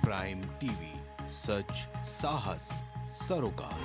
Prime TV, सच साहस सरोकार।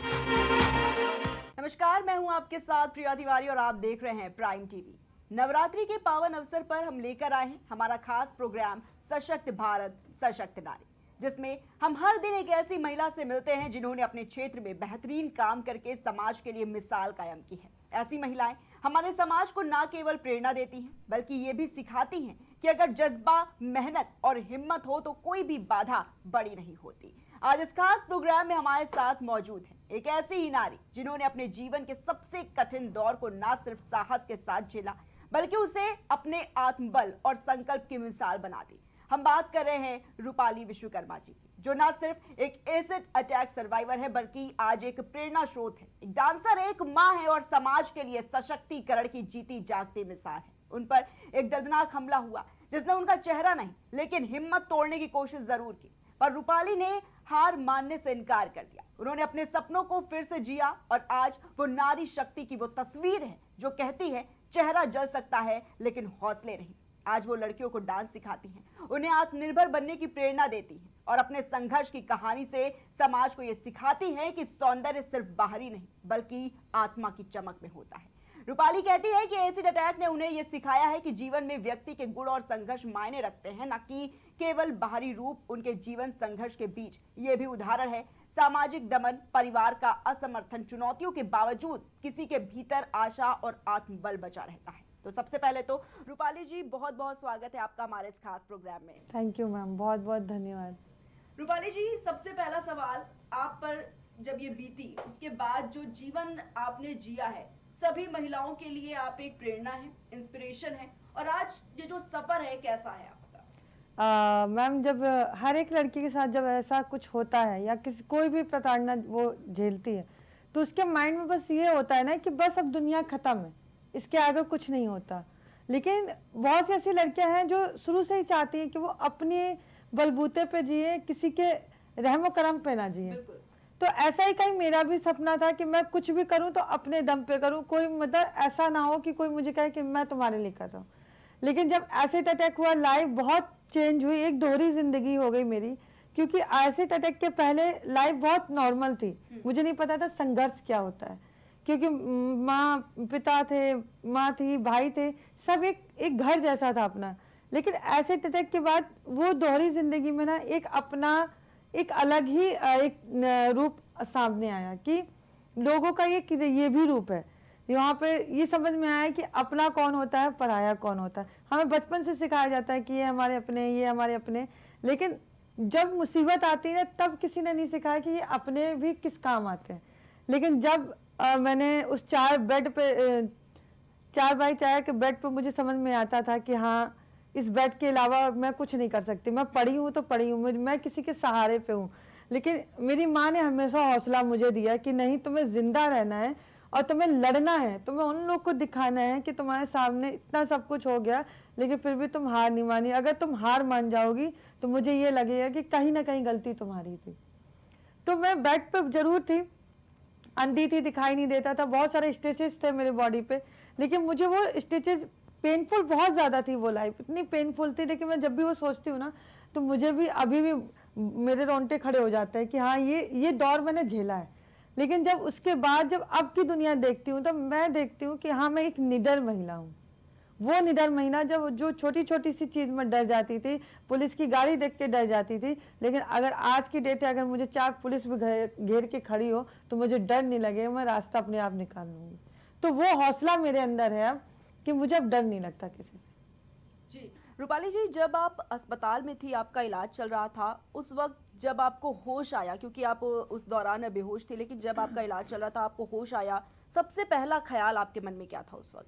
नमस्कार, मैं हूं आपके साथ प्रिया तिवारी और आप देख रहे हैं प्राइम टीवी। नवरात्रि के पावन अवसर पर हम लेकर आए हैं हमारा खास प्रोग्राम सशक्त भारत सशक्त नारी, जिसमें हम हर दिन एक ऐसी महिला से मिलते हैं जिन्होंने अपने क्षेत्र में बेहतरीन काम करके समाज के लिए मिसाल कायम की है। ऐसी महिलाएं हमारे समाज को न केवल प्रेरणा देती हैं बल्कि ये भी सिखाती हैं कि अगर जज्बा, मेहनत और हिम्मत हो तो कोई भी बाधा बड़ी नहीं होती। आज इस खास प्रोग्राम में हमारे साथ मौजूद है एक ऐसी ही नारी जिन्होंने अपने जीवन के सबसे कठिन दौर को न सिर्फ साहस के साथ झेला बल्कि उसे अपने आत्मबल और संकल्प की मिसाल बना दी। हम बात कर रहे हैं रूपाली विश्वकर्मा जी की, जो न सिर्फ एक एसिड अटैक सर्वाइवर है बल्कि आज एक प्रेरणा स्रोत है, एक डांसर है, एक मां है और समाज के लिए सशक्तिकरण की जीती जागती मिसाल है। उन पर एक दर्दनाक हमला हुआ जिसने उनका चेहरा नहीं लेकिन हिम्मत तोड़ने की कोशिश जरूर की, पर रूपाली ने हार मानने से इनकार कर दिया। उन्होंने अपने सपनों को फिर से जिया और आज वो नारी शक्ति की वो तस्वीर है जो कहती है चेहरा जल सकता है लेकिन हौसले नहीं। आज वो लड़कियों को डांस सिखाती हैं, उन्हें आत्मनिर्भर बनने की प्रेरणा देती हैं और अपने संघर्ष की कहानी से समाज को ये सिखाती हैं कि सौंदर्य सिर्फ बाहरी नहीं बल्कि आत्मा की चमक में होता है। रूपाली कहती है कि एसिड अटैक ने उन्हें यह सिखाया है कि जीवन में व्यक्ति के गुण और संघर्ष मायने रखते हैं, न कि केवल बाहरी रूप। उनके जीवन संघर्ष के बीच ये भी उदाहरण है सामाजिक दमन, परिवार का असमर्थन, चुनौतियों के बावजूद किसी के भीतर आशा और आत्मबल बचा रहता है। तो सबसे पहले तो रूपाली जी, बहुत बहुत स्वागत है आपका हमारे इस खास प्रोग्राम में। थैंक यू मैम, बहुत बहुत धन्यवाद। रूपाली जी, सबसे पहला सवाल, आप पर जब ये बीती उसके बाद जो जीवन आपने जिया है, सभी महिलाओं के लिए आप एक प्रेरणा है, इंस्पिरेशन है, और आज ये जो सफर है कैसा है आपका? मैम, जब हर एक लड़की के साथ जब ऐसा कुछ होता है या किसी कोई भी प्रताड़ना वो झेलती है तो उसके माइंड में बस ये होता है ना कि बस अब दुनिया खत्म है, इसके आगे कुछ नहीं होता। लेकिन बहुत सी ऐसी लड़कियां हैं जो शुरू से ही चाहती हैं कि वो अपने बलबूते पे जिए, किसी के रहमो करम पे ना जिए। तो ऐसा ही कहीं मेरा भी सपना था कि मैं कुछ भी करूं तो अपने दम पे करूं, कोई मतलब ऐसा ना हो कि कोई मुझे कहे कि मैं तुम्हारे लिए कर रहा हूं। लेकिन जब एसिड अटैक हुआ, लाइफ बहुत चेंज हुई, एक दोहरी जिंदगी हो गई मेरी, क्योंकि एसिड अटैक के पहले लाइफ बहुत नॉर्मल थी। मुझे नहीं पता था संघर्ष क्या होता है, क्योंकि माँ पिता थे, माँ थी, भाई थे, सब एक घर जैसा था अपना। लेकिन एसिड अटैक के बाद वो दोहरी जिंदगी में ना एक अपना एक अलग ही एक रूप सामने आया कि लोगों का ये भी रूप है। यहाँ पे ये समझ में आया कि अपना कौन होता है, पराया कौन होता है। हमें बचपन से सिखाया जाता है कि ये हमारे अपने, ये हमारे अपने, लेकिन जब मुसीबत आती है तब किसी ने नहीं सिखाया कि ये अपने भी किस काम आते हैं। लेकिन जब मैंने उस 4 बाई 4 के बेड पे मुझे समझ में आता था कि हाँ, इस बेड के अलावा मैं कुछ नहीं कर सकती। मैं पढ़ी हूँ तो पढ़ी हूँ, मैं किसी के सहारे पे हूँ। लेकिन मेरी माँ ने हमेशा हौसला मुझे दिया कि नहीं, तुम्हें जिंदा रहना है और तुम्हें लड़ना है, तुम्हें उन लोग को दिखाना है कि तुम्हारे सामने इतना सब कुछ हो गया लेकिन फिर भी तुम हार नहीं मानी। अगर तुम हार मान जाओगी तो मुझे ये लगेगा कि कहीं ना कहीं गलती तुम्हारी थी। तो मैं बेड पे जरूर थी, अंधी थी, दिखाई नहीं देता था, बहुत सारे स्टिचेस थे मेरे बॉडी पे, लेकिन मुझे वो स्टिचेस पेनफुल बहुत ज़्यादा थी। वो लाइफ इतनी पेनफुल थी, लेकिन मैं जब भी वो सोचती हूँ ना तो मुझे भी अभी भी मेरे रोंगटे खड़े हो जाते हैं कि हाँ, ये दौर मैंने झेला है। लेकिन जब उसके बाद जब अब की दुनिया देखती हूँ तो मैं देखती हूँ कि हाँ, मैं एक निडर महिला हूँ। वो निडर महिला जो छोटी छोटी सी चीज़ में डर जाती थी, पुलिस की गाड़ी देख के डर जाती थी, लेकिन अगर आज की डेट है, अगर मुझे 4 पुलिस भी घेर के खड़ी हो तो मुझे डर नहीं लगेगा, मैं रास्ता अपने आप निकाल लूँगी। तो वो हौसला मेरे अंदर है अब कि मुझे अब डर नहीं लगता किसी से। जी रूपाली जी, जब आप अस्पताल में थी, आपका इलाज चल रहा था, उस वक्त जब आपको होश आया, क्योंकि आप उस दौरान बेहोश थी, लेकिन जब आपका इलाज चल रहा था आपको होश आया, सबसे पहला ख्याल आपके मन में क्या था उस वक्त?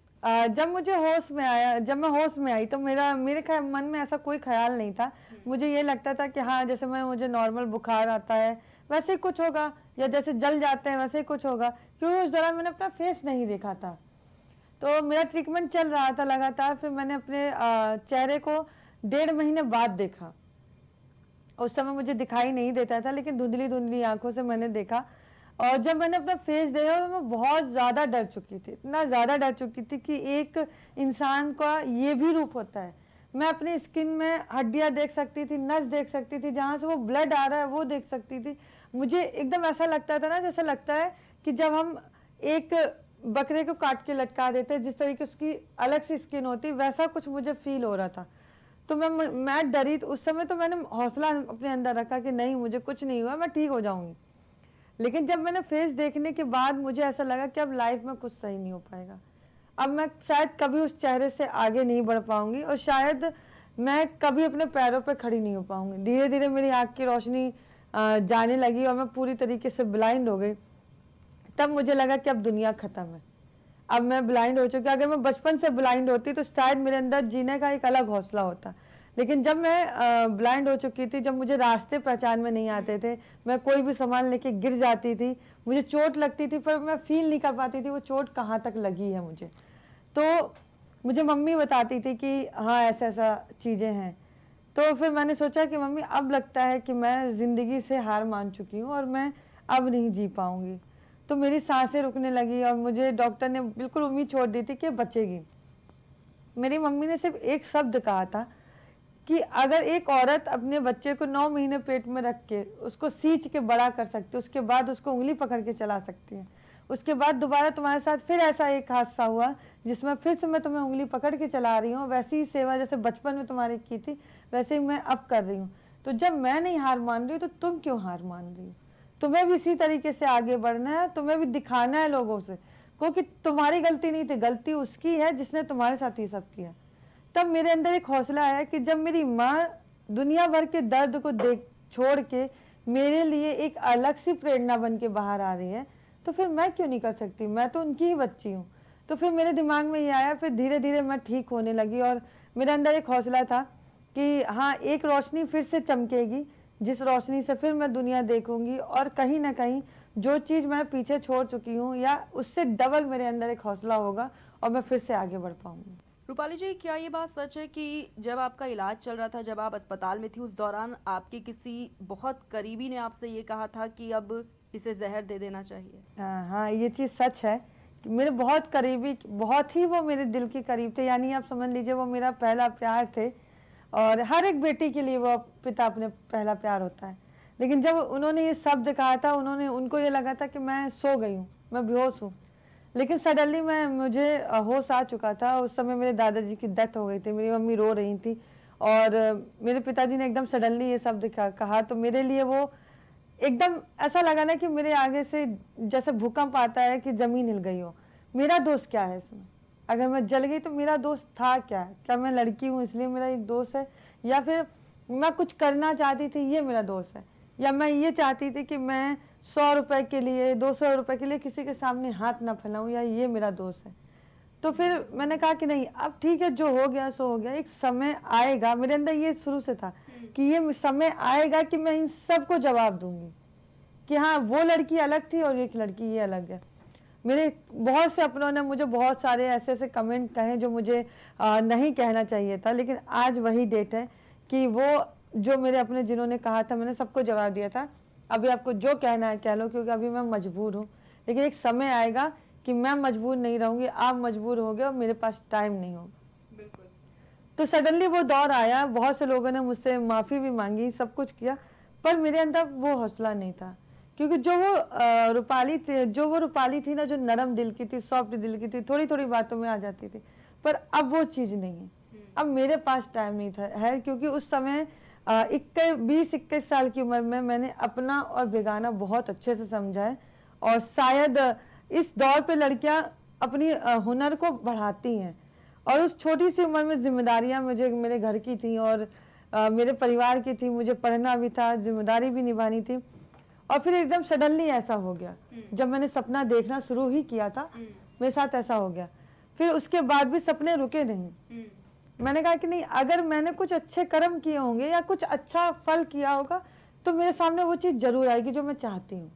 जब मैं होश में आई तो मेरे मन में ऐसा कोई ख्याल नहीं था। मुझे ये लगता था कि हाँ, जैसे मुझे नॉर्मल बुखार आता है वैसे ही कुछ होगा, या जैसे जल जाते हैं वैसे ही कुछ होगा, क्योंकि उस दौरान मैंने अपना फेस नहीं देखा था। तो मेरा ट्रीटमेंट चल रहा था लगातार। फिर मैंने अपने चेहरे को 1.5 महीने बाद देखा। उस समय मुझे दिखाई नहीं देता था, लेकिन धुंधली धुंधली आंखों से मैंने देखा। और जब मैंने अपना फेस देखा तो मैं बहुत ज़्यादा डर चुकी थी, इतना ज़्यादा डर चुकी थी कि एक इंसान का ये भी रूप होता है। मैं अपनी स्किन में हड्डियां देख सकती थी, नस देख सकती थी, जहाँ से वो ब्लड आ रहा है वो देख सकती थी। मुझे एकदम ऐसा लगता था ना, जैसा लगता है कि जब हम एक बकरे को काट के लटका देते हैं, जिस तरीके उसकी अलग सी स्किन होती, वैसा कुछ मुझे फील हो रहा था। तो मैं डरी। तो उस समय तो मैंने हौसला अपने अंदर रखा कि नहीं, मुझे कुछ नहीं हुआ, मैं ठीक हो जाऊंगी। लेकिन जब मैंने फेस देखने के बाद मुझे ऐसा लगा कि अब लाइफ में कुछ सही नहीं हो पाएगा, अब मैं शायद कभी उस चेहरे से आगे नहीं बढ़ पाऊंगी, और शायद मैं कभी अपने पैरों पे खड़ी नहीं हो पाऊंगी। धीरे धीरे मेरी आँख की रोशनी जाने लगी और मैं पूरी तरीके से ब्लाइंड हो गई। तब मुझे लगा कि अब दुनिया खत्म है, अब मैं ब्लाइंड हो चुकी। अगर मैं बचपन से ब्लाइंड होती तो शायद मेरे अंदर जीने का एक अलग हौसला होता। लेकिन जब मैं ब्लाइंड हो चुकी थी, जब मुझे रास्ते पहचान में नहीं आते थे, मैं कोई भी सामान लेके गिर जाती थी, मुझे चोट लगती थी पर मैं फील नहीं कर पाती थी वो चोट कहाँ तक लगी है मुझे। तो मुझे मम्मी बताती थी कि हाँ ऐसा ऐसा चीज़ें हैं। तो फिर मैंने सोचा कि मम्मी अब लगता है कि मैं ज़िंदगी से हार मान चुकी हूँ और मैं अब नहीं जी पाऊँगी। तो मेरी सांसें रुकने लगी और मुझे डॉक्टर ने बिल्कुल उम्मीद छोड़ दी थी कि बचेगी। मेरी मम्मी ने सिर्फ एक शब्द कहा था कि अगर एक औरत अपने बच्चे को 9 महीने पेट में रख के उसको सींच के बड़ा कर सकती है, उसके बाद उसको उंगली पकड़ के चला सकती है, उसके बाद दोबारा तुम्हारे साथ फिर ऐसा एक हादसा हुआ जिसमें फिर से मैं तुम्हें उंगली पकड़ के चला रही हूँ, वैसी ही सेवा जैसे बचपन में तुम्हारी की थी वैसे ही मैं अब कर रही हूँ। तो जब मैं नहीं हार मान रही तो तुम क्यों हार मान रही हो? तुम्हें भी इसी तरीके से आगे बढ़ना है, तुम्हें भी दिखाना है लोगों से, क्योंकि तुम्हारी गलती नहीं थी, गलती उसकी है जिसने तुम्हारे साथ ये सब किया। तब मेरे अंदर एक हौसला आया कि जब मेरी माँ दुनिया भर के दर्द को देख छोड़ के मेरे लिए एक अलग सी प्रेरणा बन के बाहर आ रही है, तो फिर मैं क्यों नहीं कर सकती? मैं तो उनकी ही बच्ची हूँ। तो फिर मेरे दिमाग में ये आया, फिर धीरे धीरे मैं ठीक होने लगी और मेरे अंदर एक हौसला था कि हाँ एक रोशनी फिर से चमकेगी, जिस रोशनी से फिर मैं दुनिया देखूंगी और कहीं ना कहीं जो चीज़ मैं पीछे छोड़ चुकी हूँ या उससे डबल मेरे अंदर एक हौसला होगा और मैं फिर से आगे बढ़ पाऊंगी। रूपाली जी, क्या ये बात सच है कि जब आपका इलाज चल रहा था, जब आप अस्पताल में थी, उस दौरान आपके किसी बहुत करीबी ने आपसे ये कहा था कि अब इसे जहर दे देना चाहिए? हाँ, ये चीज़ सच है कि मेरे बहुत करीबी, बहुत ही वो मेरे दिल के करीब थे। यानी आप समझ लीजिए वो मेरा पहला प्यार थे और हर एक बेटी के लिए वो पिता अपने पहला प्यार होता है। लेकिन जब उन्होंने ये शब्द कहा था, उनको ये लगा था कि मैं सो गई हूँ, मैं बेहोश हूँ। लेकिन सडनली मुझे होश आ चुका था। उस समय मेरे दादाजी की डेथ हो गई थी, मेरी मम्मी रो रही थी और मेरे पिताजी ने एकदम सडनली ये शब्द कहा, तो मेरे लिए वो एकदम ऐसा लगा ना कि मेरे आगे से जैसे भूकंप आता है कि ज़मीन हिल गई हो। मेरा दोस्त क्या है इसमें? अगर मैं जल गई तो मेरा दोस्त था क्या? क्या मैं लड़की हूँ इसलिए मेरा एक दोस्त है, या फिर मैं कुछ करना चाहती थी ये मेरा दोस्त है, या मैं ये चाहती थी कि मैं 100 रुपए के लिए 200 रुपए के लिए किसी के सामने हाथ ना फैलाऊं, या ये मेरा दोस्त है? तो फिर मैंने कहा कि नहीं, अब ठीक है, जो हो गया सो हो गया। एक समय आएगा, मेरे अंदर ये शुरू से था कि ये समय आएगा कि मैं इन सबको जवाब दूंगी कि हाँ वो लड़की अलग थी और एक लड़की ये अलग है। मेरे बहुत से अपनों ने मुझे बहुत सारे ऐसे ऐसे कमेंट कहे जो मुझे नहीं कहना चाहिए था, लेकिन आज वही डेट है कि वो जो मेरे अपने जिन्होंने कहा था मैंने सबको जवाब दिया था। अभी आपको जो कहना है कह लो, क्योंकि अभी मैं मजबूर हूँ, लेकिन एक समय आएगा कि मैं मजबूर नहीं रहूँगी, आप मजबूर हो गए और मेरे पास टाइम नहीं होगा। बिल्कुल। तो सडनली वो दौर आया, बहुत से लोगों ने मुझसे माफ़ी भी मांगी, सब कुछ किया, पर मेरे अंदर वो हौसला नहीं था। क्योंकि जो वो रूपाली थी ना, जो नरम दिल की थी, सॉफ्ट दिल की थी, थोड़ी थोड़ी बातों में आ जाती थी, पर अब वो चीज़ नहीं है। अब मेरे पास टाइम नहीं था है, क्योंकि उस समय 20-21 साल की उम्र में मैंने अपना और बेगाना बहुत अच्छे से समझा है। और शायद इस दौर पे लड़कियां अपनी हुनर को बढ़ाती हैं, और उस छोटी सी उम्र में जिम्मेदारियां मुझे मेरे घर की थी और मेरे परिवार की थी, मुझे पढ़ना भी था, जिम्मेदारी भी निभानी थी। और फिर एकदम सडनली ऐसा हो गया, जब मैंने सपना देखना शुरू ही किया था मेरे साथ ऐसा हो गया। फिर उसके बाद भी सपने रुके नहीं। मैंने कहा कि नहीं, अगर मैंने कुछ अच्छे कर्म किए होंगे या कुछ अच्छा फल किया होगा तो मेरे सामने वो चीज़ जरूर आएगी जो मैं चाहती हूँ।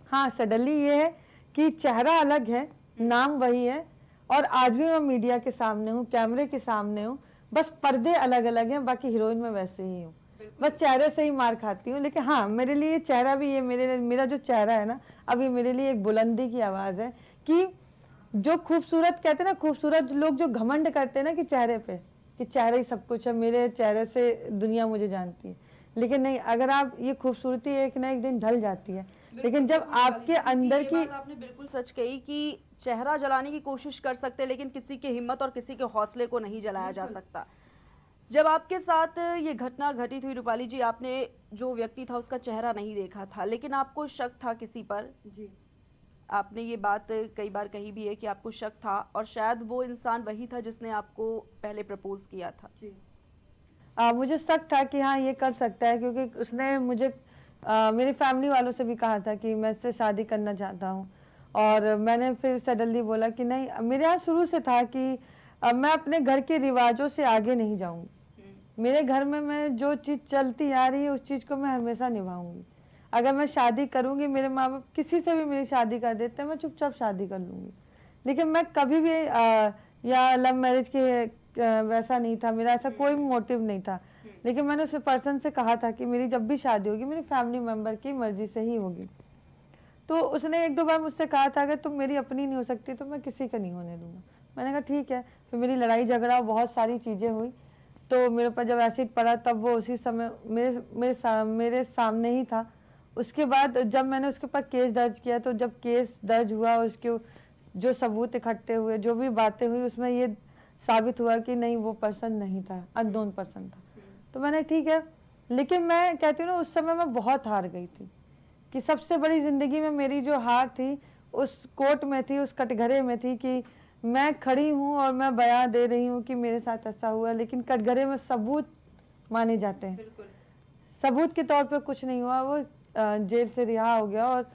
हाँ, सडनली ये है कि चेहरा अलग है, नाम वही है, और आज भी मैं मीडिया के सामने हूँ, कैमरे के सामने हूँ, बस पर्दे अलग अलग हैं, बाकी हीरोइन में वैसे ही हूँ, बस चेहरे से ही मार खाती हूँ। लेकिन हाँ, मेरे लिए चेहरा भी, ये मेरा जो चेहरा है ना, अब ये मेरे लिए एक बुलंदी की आवाज़ है कि जो खूबसूरत कहते हैं ना, खूबसूरत लोग जो घमंड करते हैं ना कि चेहरे पे, कि चेहरा ही सब कुछ है, मेरे चेहरे से दुनिया मुझे जानती है। लेकिन नहीं, अगर आप ये खूबसूरती एक ना एक दिन ढल जाती है, लेकिन जब आपके अंदर ये की बात आपने बिल्कुल सच कही कि चेहरा जलाने की कोशिश कर सकते हैं, लेकिन किसी की हिम्मत और किसी के हौसले को नहीं जलाया जा सकता। जब आपके साथ ये घटना घटित हुई रूपाली जी, आपने जो व्यक्ति था उसका चेहरा नहीं देखा था, लेकिन आपको शक था किसी पर। जी, आपने ये बात कई बार कही भी है कि आपको शक था, और शायद वो इंसान वही था जिसने आपको पहले प्रपोज किया था। जी। मुझे शक था कि हाँ ये कर सकता है, क्योंकि उसने मुझे मेरी फैमिली वालों से भी कहा था कि मैं इससे शादी करना चाहता हूँ। और मैंने फिर सडनली बोला कि नहीं, मेरे यहाँ शुरू से था कि मैं अपने घर के रिवाजों से आगे नहीं जाऊँगी। मेरे घर में मैं जो चीज़ चलती आ रही है उस चीज़ को मैं हमेशा निभाऊंगी। अगर मैं शादी करूँगी, मेरे माँ बाप किसी से भी मेरी शादी कर देते हैं, मैं चुपचाप शादी कर लूँगी। लेकिन मैं कभी भी या लव मैरिज के वैसा नहीं था, मेरा ऐसा कोई मोटिव नहीं था। लेकिन मैंने उस पर्सन से कहा था कि मेरी जब भी शादी होगी मेरी फैमिली मेम्बर की मर्जी से ही होगी। तो उसने एक दो बार मुझसे कहा था अगर तुम मेरी अपनी नहीं हो सकती तो मैं किसी का नहीं होने दूंगा। मैंने कहा ठीक है। फिर मेरी लड़ाई झगड़ा बहुत सारी चीज़ें हुई, तो मेरे ऊपर जब एसिड पड़ा तब वो उसी समय मेरे सामने ही था। उसके बाद जब मैंने उसके ऊपर केस दर्ज किया, तो जब केस दर्ज हुआ, उसके जो सबूत इकट्ठे हुए, जो भी बातें हुई, उसमें ये साबित हुआ कि नहीं वो पर्सन नहीं था, अननोन पर्सन था। तो मैंने ठीक है, लेकिन मैं कहती हूँ ना उस समय मैं बहुत हार गई थी कि सबसे बड़ी ज़िंदगी में मेरी जो हार थी उस कोर्ट में थी, उस कटघरे में थी कि मैं खड़ी हूँ और मैं बयां दे रही हूँ कि मेरे साथ ऐसा हुआ, लेकिन कटघरे में सबूत माने जाते हैं। सबूत के तौर पे कुछ नहीं हुआ, वो जेल से रिहा हो गया और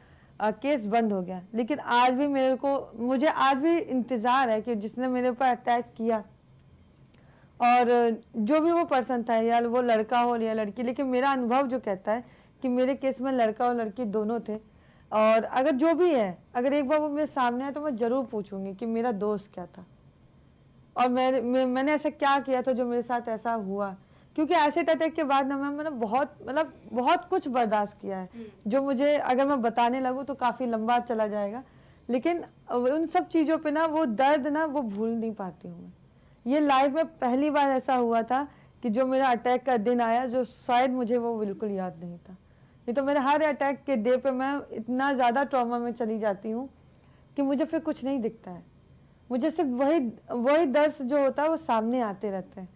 केस बंद हो गया। लेकिन आज भी मुझे आज भी इंतज़ार है कि जिसने मेरे ऊपर अटैक किया और जो भी वो पर्सन था, या वो लड़का हो या लड़की, लेकिन मेरा अनुभव जो कहता है कि मेरे केस में लड़का और लड़की दोनों थे। और अगर जो भी है, अगर एक बार वो मेरे सामने है तो मैं ज़रूर पूछूंगी कि मेरा दोस्त क्या था और मैंने ऐसा क्या किया था जो मेरे साथ ऐसा हुआ। क्योंकि एसिड अटैक के बाद ना मैंने बहुत कुछ बर्दाश्त किया है, जो मुझे अगर मैं बताने लगूँ तो काफ़ी लंबा चला जाएगा। लेकिन उन सब चीज़ों पे ना वो दर्द ना वो भूल नहीं पाती हूँ मैं। ये लाइफ में पहली बार ऐसा हुआ था कि जो मेरा अटैक का दिन आया, जो शायद मुझे वो बिल्कुल याद नहीं था। नहीं तो मेरे हर अटैक के डे पे मैं इतना ज़्यादा ट्रॉमा में चली जाती हूँ कि मुझे फिर कुछ नहीं दिखता है, मुझे सिर्फ वही दर्द जो होता है वो सामने आते रहते हैं।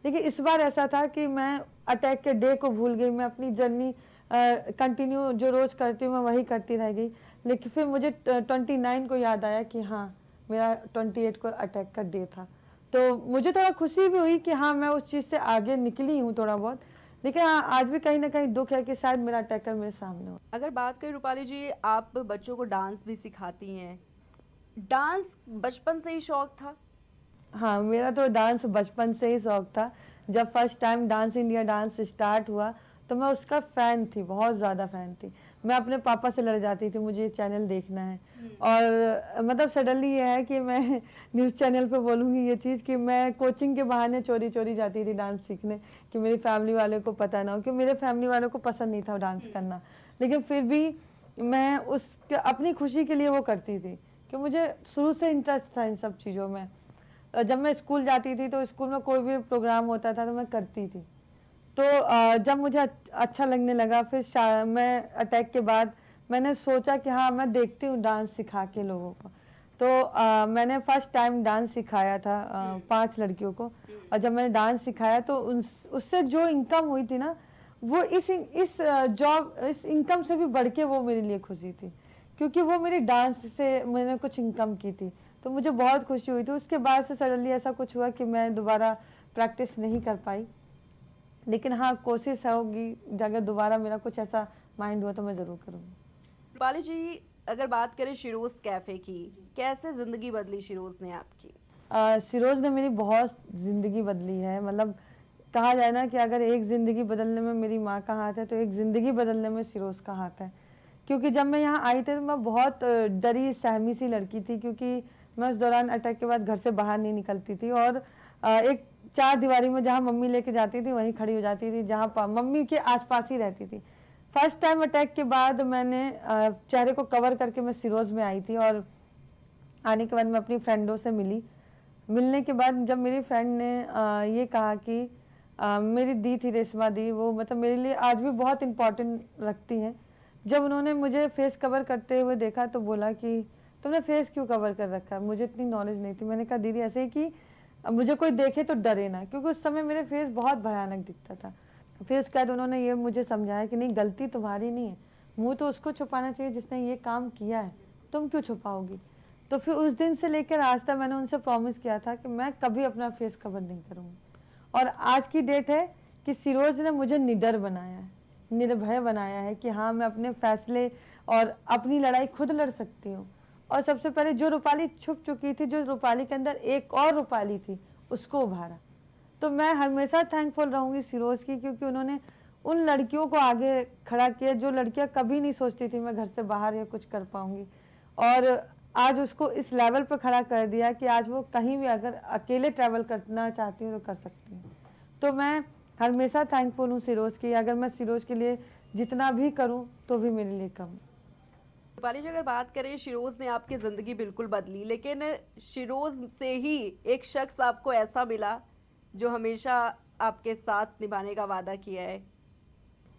लेकिन इस बार ऐसा था कि मैं अटैक के डे को भूल गई, मैं अपनी जर्नी कंटिन्यू जो रोज़ करती हूँ मैं वही करती रह गई। लेकिन फिर मुझे 29 को याद आया कि हाँ मेरा 28 को अटैक का डे था। तो मुझे थोड़ा खुशी भी हुई कि हाँ मैं उस चीज़ से आगे निकली हूँ थोड़ा बहुत। लेकिन हाँ आज भी कहीं ना कहीं दुख है कि शायद मेरा अटैकर मेरे सामने हो। अगर बात करें रूपाली जी, आप बच्चों को डांस भी सिखाती हैं, डांस बचपन से ही शौक था? हाँ, मेरा तो डांस बचपन से ही शौक था। जब first time dance India dance start हुआ तो मैं उसका फ़ैन थी, बहुत ज़्यादा फ़ैन थी। मैं अपने पापा से लड़ जाती थी मुझे ये चैनल देखना है। और मतलब सडनली ये है कि मैं न्यूज़ चैनल पे बोलूँगी ये चीज़ कि मैं कोचिंग के बहाने चोरी चोरी जाती थी डांस सीखने, कि मेरी फैमिली वालों को पता ना हो, क्योंकि मेरे फैमिली वालों को पसंद नहीं था डांस करना। लेकिन फिर भी मैं अपनी खुशी के लिए वो करती थी कि मुझे शुरू से इंटरेस्ट था इन सब चीज़ों में। जब मैं स्कूल जाती थी तो स्कूल में कोई भी प्रोग्राम होता था तो मैं करती थी। तो जब मुझे अच्छा लगने लगा, फिर मैं अटैक के बाद मैंने सोचा कि हाँ मैं देखती हूँ डांस सिखा के लोगों को। तो मैंने फर्स्ट टाइम डांस सिखाया था 5 लड़कियों को। और जब मैंने डांस सिखाया तो उससे जो इनकम हुई थी ना, वो इस इनकम से भी बढ़ के वो मेरे लिए खुशी थी, क्योंकि वो मेरी डांस से मैंने कुछ इनकम की थी। तो मुझे बहुत खुशी हुई थी। उसके बाद से सडनली ऐसा कुछ हुआ कि मैं दोबारा प्रैक्टिस नहीं कर पाई। लेकिन हाँ कोशिश होगी, अगर दोबारा मेरा कुछ ऐसा माइंड हुआ तो मैं ज़रूर करूँगी। रूपाली जी, अगर बात करें शिरोज़ कैफ़े की, कैसे ज़िंदगी बदली शिरोज़ ने आपकी? शिरोज़ ने मेरी बहुत ज़िंदगी बदली है। मतलब कहा जाए ना कि अगर एक ज़िंदगी बदलने में मेरी माँ का हाथ है तो एक ज़िंदगी बदलने में शिरोज़ का हाथ है। क्योंकि जब मैं यहाँ आई थी तो मैं बहुत डरी सहमी सी लड़की थी, क्योंकि मैं उस दौरान अटैक के बाद घर से बाहर नहीं निकलती थी और एक 4 दीवारी में जहाँ मम्मी लेके जाती थी वहीं खड़ी हो जाती थी, जहाँ मम्मी के आसपास ही रहती थी। फर्स्ट टाइम अटैक के बाद मैंने चेहरे को कवर करके मैं शिरोज़ में आई थी और आने के बाद मैं अपनी फ्रेंडों से मिली। मिलने के बाद जब मेरी फ्रेंड ने ये कहा कि मेरी दी थी रेशमा दी, वो मतलब मेरे लिए आज भी बहुत इम्पोर्टेंट रखती हैं। जब उन्होंने मुझे फेस कवर करते हुए देखा तो बोला कि तुमने फेस क्यों कवर कर रखा है? मुझे इतनी नॉलेज नहीं थी। मैंने कहा दीदी ऐसे ही कि मुझे कोई देखे तो डरे ना, क्योंकि उस समय मेरे फेस बहुत भयानक दिखता था। फिर उसके बाद उन्होंने ये मुझे समझाया कि नहीं, गलती तुम्हारी नहीं है, मुँह तो उसको छुपाना चाहिए जिसने ये काम किया है, तुम क्यों छुपाओगी? तो फिर उस दिन से लेकर आज तक मैंने उनसे प्रॉमिस किया था कि मैं कभी अपना फेस कवर नहीं करूँगी। और आज की डेट है कि सिरोज ने मुझे निडर बनाया है, निर्भय बनाया है कि हाँ, मैं अपने फैसले और अपनी लड़ाई खुद लड़ सकती हूँ। और सबसे पहले जो रूपाली छुप चुकी थी, जो रूपाली के अंदर एक और रूपाली थी, उसको उभारा। तो मैं हमेशा थैंकफुल रहूँगी सिरोज की, क्योंकि उन्होंने उन लड़कियों को आगे खड़ा किया जो लड़कियाँ कभी नहीं सोचती थी मैं घर से बाहर या कुछ कर पाऊँगी, और आज उसको इस लेवल पर खड़ा कर दिया कि आज वो कहीं भी अगर अकेले ट्रैवल करना चाहती हूँ तो कर सकती हूँ। तो मैं हमेशा थैंकफुल हूँ सिरोज की। अगर मैं सिरोज के लिए जितना भी करूँ तो भी मेरे लिए कम। रूपाली जी, अगर बात करें, शिरोज ने आपकी ज़िंदगी बिल्कुल बदली, लेकिन शिरोज से ही एक शख्स आपको ऐसा मिला जो हमेशा आपके साथ निभाने का वादा किया है।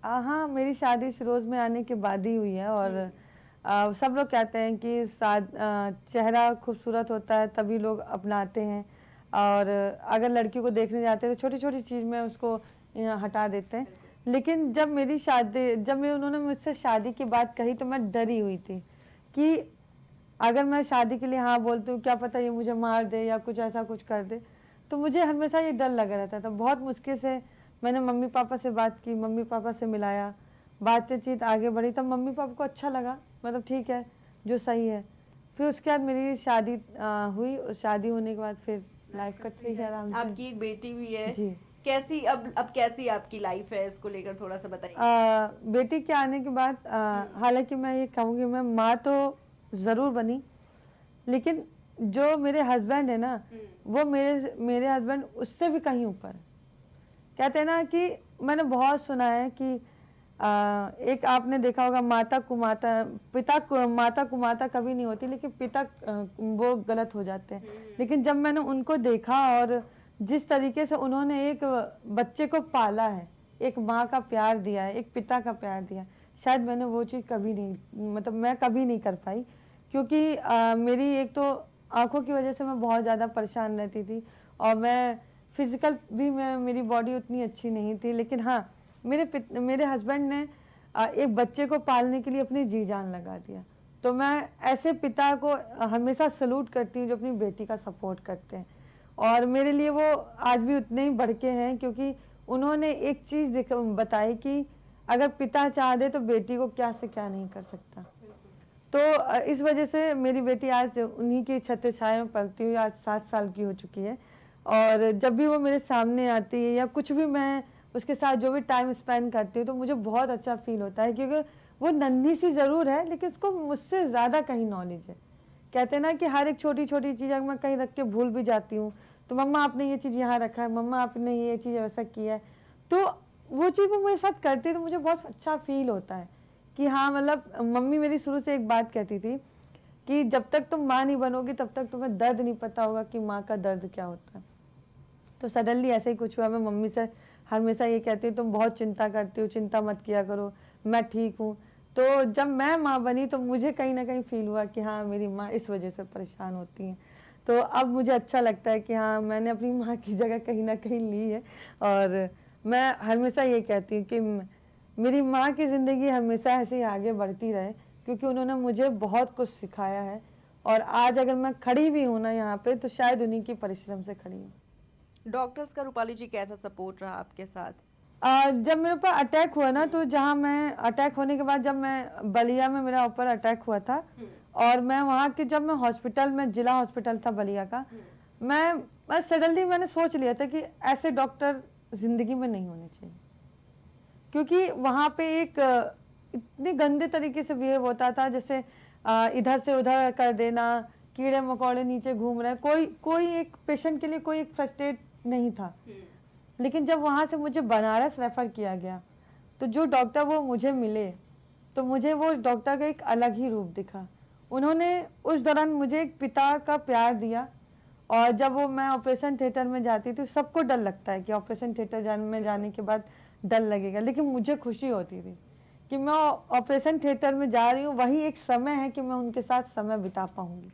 हाँ, मेरी शादी शिरोज में आने के बाद ही हुई है। और सब लोग कहते हैं कि चेहरा खूबसूरत होता है तभी लोग अपनाते हैं, और अगर लड़की को देखने जाते हैं तो छोटी छोटी चीज़ में उसको हटा देते हैं। लेकिन जब उन्होंने मुझसे शादी की बात कही तो मैं डरी हुई थी कि अगर मैं शादी के लिए हाँ बोलती हूँ, क्या पता ये मुझे मार दे या कुछ ऐसा कुछ कर दे। तो मुझे हमेशा ये डर लगा रहता था। बहुत मुश्किल से मैंने मम्मी पापा से बात की, मम्मी पापा से मिलाया, बातचीत आगे बढ़ी, तब मम्मी पापा को अच्छा लगा, मतलब ठीक है जो सही है। फिर उसके बाद मेरी शादी हुई, और शादी होने के बाद फिर लाइफ कट रही है आराम से। आपकी एक बेटी भी है जी। कैसी अब कैसी आपकी लाइफ है, इसको लेकर थोड़ा सा बताइए। बेटी के आने के बाद हालांकि मैं ये कहूँगी, मैं माँ तो ज़रूर बनी, लेकिन जो मेरे हस्बैंड है ना, वो मेरे हस्बैंड उससे भी कहीं ऊपर। कहते हैं ना कि मैंने बहुत सुना है कि एक आपने देखा होगा, माता कुमाता कभी नहीं होती, लेकिन पिता वो गलत हो जाते हैं। लेकिन जब मैंने उनको देखा और जिस तरीके से उन्होंने एक बच्चे को पाला है, एक माँ का प्यार दिया है, एक पिता का प्यार दिया, शायद मैंने वो चीज़ कभी नहीं, मतलब मैं कभी नहीं कर पाई। क्योंकि मेरी एक तो आंखों की वजह से मैं बहुत ज़्यादा परेशान रहती थी, और मैं फिजिकल भी मेरी बॉडी उतनी अच्छी नहीं थी। लेकिन हाँ, मेरे हस्बैंड ने एक बच्चे को पालने के लिए अपनी जी जान लगा दिया। तो मैं ऐसे पिता को हमेशा सलूट करती हूँ जो अपनी बेटी का सपोर्ट करते हैं, और मेरे लिए वो आज भी उतने ही बढ़ के हैं, क्योंकि उन्होंने एक चीज़ बताई कि अगर पिता चाह दे तो बेटी को क्या से क्या नहीं कर सकता। तो इस वजह से मेरी बेटी आज उन्हीं की छत्र छाया में पलती हुई आज 7 साल की हो चुकी है। और जब भी वो मेरे सामने आती है या कुछ भी मैं उसके साथ जो भी टाइम स्पेंड करती हूँ तो मुझे बहुत अच्छा फील होता है, क्योंकि वो नन्ही सी ज़रूर है लेकिन उसको मुझसे ज़्यादा कहीं नॉलेज है। कहते हैं ना कि हर एक छोटी छोटी चीज़ अगर मैं कहीं रख के भूल भी जाती हूँ तो मम्मा आपने ये चीज़ यहाँ रखा है, मम्मा आपने ये चीज़ ऐसा किया है, तो वो चीज़ वो मेरे साथ करती है तो मुझे बहुत अच्छा फील होता है कि हाँ, मतलब मम्मी मेरी शुरू से एक बात कहती थी कि जब तक तुम माँ नहीं बनोगी तब तक तुम्हें दर्द नहीं पता होगा कि माँ का दर्द क्या होता है। तो सडनली ऐसे ही कुछ हुआ। मैं मम्मी से हमेशा ये कहती हूँ तुम बहुत चिंता करती हो, चिंता मत किया करो, मैं ठीक हूँ। तो जब मैं माँ बनी तो मुझे कहीं ना कहीं फील हुआ कि हाँ, मेरी माँ इस वजह से परेशान होती हैं। तो अब मुझे अच्छा लगता है कि हाँ, मैंने अपनी माँ की जगह कहीं ना कहीं ली है। और मैं हमेशा ये कहती हूँ कि मेरी माँ की ज़िंदगी हमेशा ऐसे ही आगे बढ़ती रहे, क्योंकि उन्होंने मुझे बहुत कुछ सिखाया है। और आज अगर मैं खड़ी भी हूँ ना यहाँ पे, तो शायद उन्हीं की परिश्रम से खड़ी हूँ। डॉक्टर्स का रूपाली जी कैसा सपोर्ट रहा आपके साथ? जब मेरे ऊपर अटैक हुआ ना, तो जहाँ मैं अटैक होने के बाद जब मैं बलिया में मेरा ऊपर अटैक हुआ था, और मैं वहाँ के जब मैं हॉस्पिटल में, जिला हॉस्पिटल था बलिया का, मैं सडनली मैंने सोच लिया था कि ऐसे डॉक्टर जिंदगी में नहीं होने चाहिए, क्योंकि वहाँ पे एक इतने गंदे तरीके से बिहेव होता था, जैसे इधर से उधर कर देना, कीड़े मकोड़े नीचे घूम रहे, कोई एक पेशेंट के लिए कोई एक फर्स्ट एड नहीं था। लेकिन जब वहाँ से मुझे बनारस रेफ़र किया गया तो जो डॉक्टर वो मुझे मिले, तो मुझे वो डॉक्टर का एक अलग ही रूप दिखा। उन्होंने उस दौरान मुझे एक पिता का प्यार दिया, और जब वो मैं ऑपरेशन थिएटर में जाती थी, सबको डर लगता है कि ऑपरेशन थिएटर में जाने के बाद डर लगेगा, लेकिन मुझे खुशी होती थी कि मैं ऑपरेशन थिएटर में जा रही हूँ। वही एक समय है कि मैं उनके साथ समय बिता पाऊँगी,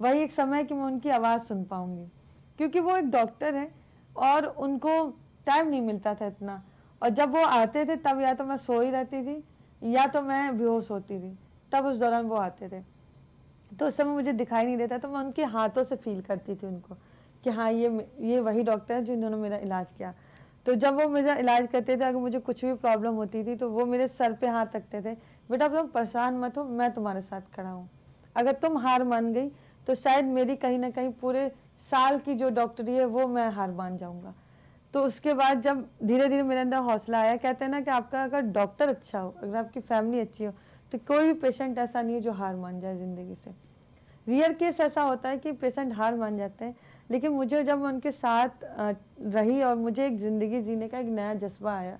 वही एक समय है कि मैं उनकी आवाज़ सुन पाऊँगी, क्योंकि वो एक डॉक्टर है और उनको टाइम नहीं मिलता था इतना। और जब वो आते थे तब या तो मैं सोई रहती थी या तो मैं बेहोश होती थी, तब उस दौरान वो आते थे। तो उस समय मुझे दिखाई नहीं देता, तो मैं उनके हाथों से फील करती थी उनको कि हाँ ये वही डॉक्टर है जिन्होंने मेरा इलाज किया। तो जब वो मेरा इलाज करते थे, अगर मुझे कुछ भी प्रॉब्लम होती थी तो वो मेरे सर पे हाथ रखते थे, बेटा तुम परेशान मत हो, मैं तुम्हारे साथ खड़ा हूँ। अगर तुम हार मान गई तो शायद मेरी कहीं ना कहीं पूरे साल की जो डॉक्टरी है वो मैं हार मान जाऊँगा। तो उसके बाद जब धीरे धीरे मेरे अंदर हौसला आया, कहते हैं ना कि आपका अगर डॉक्टर अच्छा हो, अगर आपकी फैमिली अच्छी हो, तो कोई भी पेशेंट ऐसा नहीं है जो हार मान जाए ज़िंदगी से। रियल केस ऐसा होता है कि पेशेंट हार मान जाते हैं, लेकिन मुझे जब उनके साथ रही और मुझे एक ज़िंदगी जीने का एक नया जज्बा आया।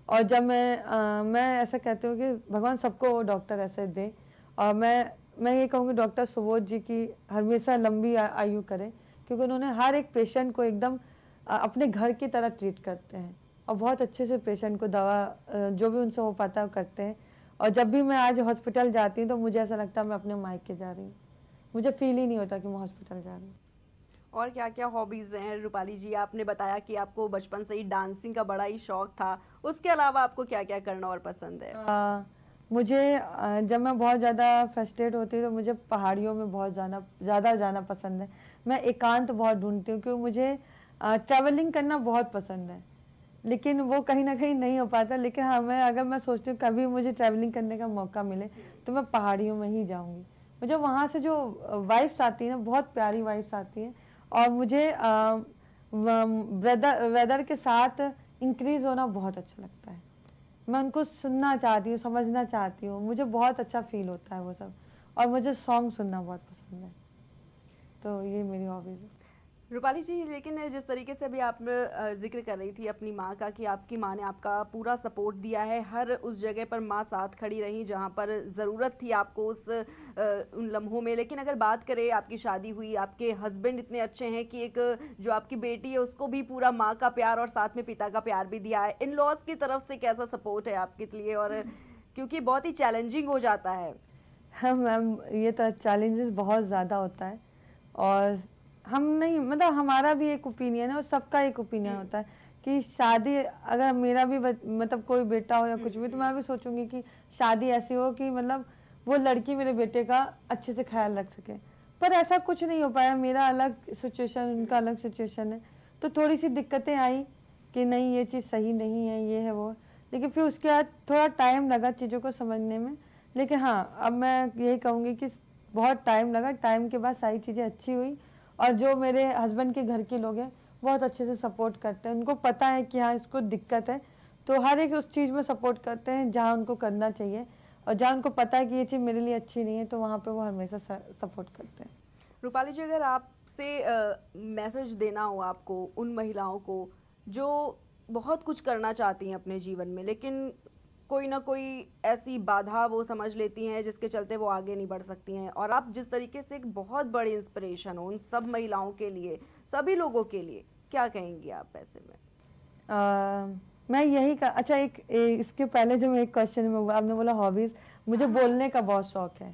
और जब मैं ऐसा कहती हूँ कि भगवान सबको डॉक्टर ऐसे दे, और मैं ये कहूँगी डॉक्टर सुबोध जी की हमेशा लंबी आयु करें, क्योंकि उन्होंने हर एक पेशेंट को एकदम अपने घर की तरह ट्रीट करते हैं और बहुत अच्छे से पेशेंट को दवा जो भी उनसे हो पाता है वो करते हैं। और जब भी मैं आज हॉस्पिटल जाती हूँ तो मुझे ऐसा लगता है मैं अपने मायके जा रही हूँ, मुझे फील ही नहीं होता कि मैं हॉस्पिटल जा रही हूँ। और क्या क्या हॉबीज़ हैं रूपाली जी? आपने बताया कि आपको बचपन से ही डांसिंग का बड़ा ही शौक था, उसके अलावा आपको क्या क्या करना और पसंद है? मुझे जब मैं बहुत ज़्यादा फ्रस्ट्रेट होती हूँ तो मुझे पहाड़ियों में बहुत ज़्यादा जाना पसंद है। मैं एकांत बहुत ढूंढती हूँ, क्योंकि मुझे ट्रैवलिंग करना बहुत पसंद है, लेकिन वो कहीं ना कहीं नहीं हो पाता। लेकिन हाँ, अगर मैं सोचती हूँ कभी मुझे ट्रैवलिंग करने का मौका मिले तो मैं पहाड़ियों में ही जाऊँगी। मुझे वहाँ से जो वाइब्स आती है ना, बहुत प्यारी वाइब्स आती है, और मुझे वेदर के साथ इंक्रीज होना बहुत अच्छा लगता है। मैं उनको सुनना चाहती हूँ, समझना चाहती हूँ, मुझे बहुत अच्छा फील होता है वो सब। और मुझे सॉन्ग सुनना बहुत पसंद है, तो ये मेरी हॉबीज़ है। रूपाली जी, लेकिन जिस तरीके से अभी आप जिक्र कर रही थी अपनी माँ का कि आपकी माँ ने आपका पूरा सपोर्ट दिया है, हर उस जगह पर माँ साथ खड़ी रही जहाँ पर ज़रूरत थी आपको उन लम्हों में। लेकिन अगर बात करें, आपकी शादी हुई, आपके हस्बैंड इतने अच्छे हैं कि एक जो आपकी बेटी है उसको भी पूरा माँ का प्यार और साथ में पिता का प्यार भी दिया है। इन लॉज की तरफ से कैसा सपोर्ट है आपके लिए? और क्योंकि बहुत ही चैलेंजिंग हो जाता है। हाँ मैम, ये तो चैलेंजेस बहुत ज़्यादा होता है, और हम नहीं, मतलब हमारा भी एक ओपिनियन है और सबका एक ओपिनियन होता है कि शादी, अगर मेरा भी मतलब कोई बेटा हो या कुछ भी, तो मैं भी सोचूंगी कि शादी ऐसी हो कि मतलब वो लड़की मेरे बेटे का अच्छे से ख्याल रख सके। पर ऐसा कुछ नहीं हो पाया, मेरा अलग सिचुएशन, उनका अलग सिचुएशन है, तो थोड़ी सी दिक्कतें आई कि नहीं ये चीज़ सही नहीं है, ये है वो। लेकिन फिर उसके बाद थोड़ा टाइम लगा चीज़ों को समझने में। लेकिन हाँ, अब मैं यही कहूँगी कि बहुत टाइम लगा, टाइम के बाद सारी चीज़ें अच्छी हुई। और जो मेरे हस्बैंड के घर के लोग हैं बहुत अच्छे से सपोर्ट करते हैं, उनको पता है कि हाँ इसको दिक्कत है, तो हर एक उस चीज़ में सपोर्ट करते हैं जहाँ उनको करना चाहिए, और जहाँ उनको पता है कि ये चीज़ मेरे लिए अच्छी नहीं है तो वहाँ पे वो हमेशा सपोर्ट करते हैं। रूपाली जी, अगर आपसे मैसेज देना हो आपको उन महिलाओं को जो बहुत कुछ करना चाहती हैं अपने जीवन में, लेकिन कोई ना कोई ऐसी बाधा वो समझ लेती हैं जिसके चलते वो आगे नहीं बढ़ सकती हैं, और आप जिस तरीके से एक बहुत बड़ी इंस्पिरेशन हो उन सब महिलाओं के लिए, सभी लोगों के लिए, क्या कहेंगी आप ऐसे में? मैं यही अच्छा, इसके पहले जो मैं एक क्वेश्चन में आपने बोला हॉबीज़, मुझे बोलने का बहुत शौक है।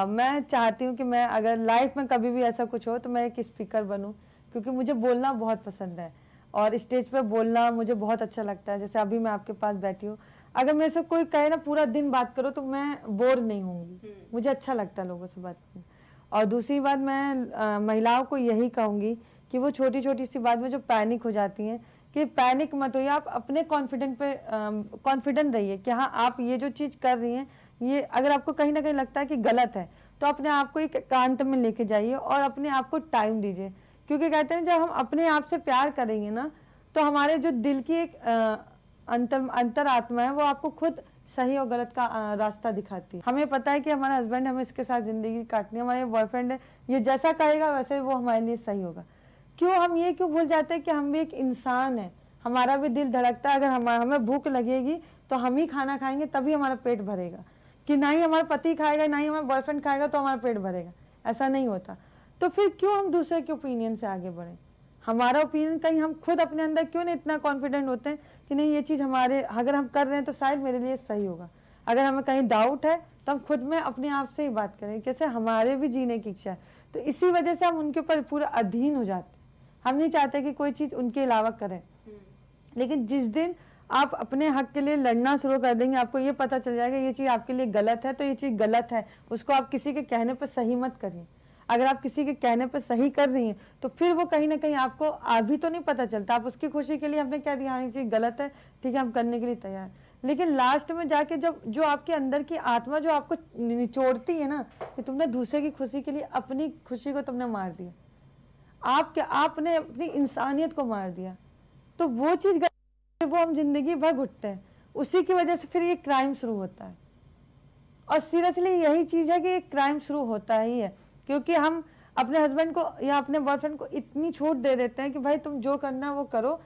मैं चाहती हूँ कि मैं अगर लाइफ में कभी भी ऐसा कुछ हो तो मैं एक स्पीकर बनूँ, क्योंकि मुझे बोलना बहुत पसंद है और स्टेज पे बोलना मुझे बहुत अच्छा लगता है। जैसे अभी मैं आपके पास बैठी हूँ, अगर मेरे से कोई कहे ना पूरा दिन बात करो तो मैं बोर नहीं होंगी, मुझे अच्छा लगता है लोगों से बात करना। और दूसरी बात, मैं महिलाओं को यही कहूँगी कि वो छोटी छोटी सी बात में जो पैनिक हो जाती हैं, कि पैनिक मत होइए, आप अपने कॉन्फिडेंट रहिए कि हाँ आप ये जो चीज़ कर रही हैं, ये अगर आपको कहीं ना कहीं लगता है कि गलत है तो अपने आप को एक एकांत में लेके जाइए और अपने आप को टाइम दीजिए। क्योंकि कहते हैं जब हम अपने आप से प्यार करेंगे ना, तो हमारे जो दिल की एक अंतर आत्मा है वो आपको खुद सही और गलत का रास्ता दिखाती है। हमें पता है कि हमारा हस्बैंड, हमें इसके साथ जिंदगी काटनी है, हमारे बॉयफ्रेंड है, ये जैसा कहेगा वैसे वो हमारे लिए सही होगा। हम ये क्यों भूल जाते हैं कि हम भी एक इंसान है, हमारा भी दिल धड़कता है। अगर हमें भूख लगेगी तो हम ही खाना खाएंगे, तभी हमारा पेट भरेगा, कि ना ही हमारा पति खाएगा, ना ही हमारा बॉयफ्रेंड खाएगा तो हमारा पेट भरेगा, ऐसा नहीं होता। तो फिर क्यों हम दूसरे के ओपिनियन से आगे बढ़ें? हमारा ओपिनियन कहीं हम खुद अपने अंदर क्यों नहीं इतना कॉन्फिडेंट होते हैं कि नहीं ये चीज़ हमारे अगर हम कर रहे हैं तो शायद मेरे लिए सही होगा। अगर हमें कहीं डाउट है तो हम खुद में अपने आप से ही बात करें, कैसे हमारे भी जीने की इच्छा है। तो इसी वजह से हम उनके ऊपर पूरा अधीन हो जाते हैं। हम नहीं चाहते कि कोई चीज़ उनके अलावा करें। लेकिन जिस दिन आप अपने हक के लिए लड़ना शुरू कर देंगे, आपको ये पता चल जाएगा ये चीज़ आपके लिए गलत है, तो ये चीज़ गलत है, उसको आप किसी के कहने पर सही मत करिए। अगर आप किसी के कहने पर सही कर रही हैं तो फिर वो कहीं ना कहीं आपको अभी तो नहीं पता चलता, आप उसकी खुशी के लिए आपने कह दिया हाँ ये चीज़ गलत है, ठीक है हम करने के लिए तैयार हैं। लेकिन लास्ट में जाके जब जो आपके अंदर की आत्मा जो आपको निचोड़ती है ना कि तुमने दूसरे की खुशी के लिए अपनी खुशी को तुमने मार दिया, आपने अपनी इंसानियत को मार दिया, तो वो चीज़ वो हम जिंदगी भर घुटते हैं। उसी की वजह से फिर ये क्राइम शुरू होता है। और सीरियसली यही चीज़ है कि ये क्राइम शुरू होता ही है, क्योंकि हम अपने हस्बैंड को या अपने बॉयफ्रेंड को इतनी छूट दे देते हैं कि भाई तुम जो करना वो करो,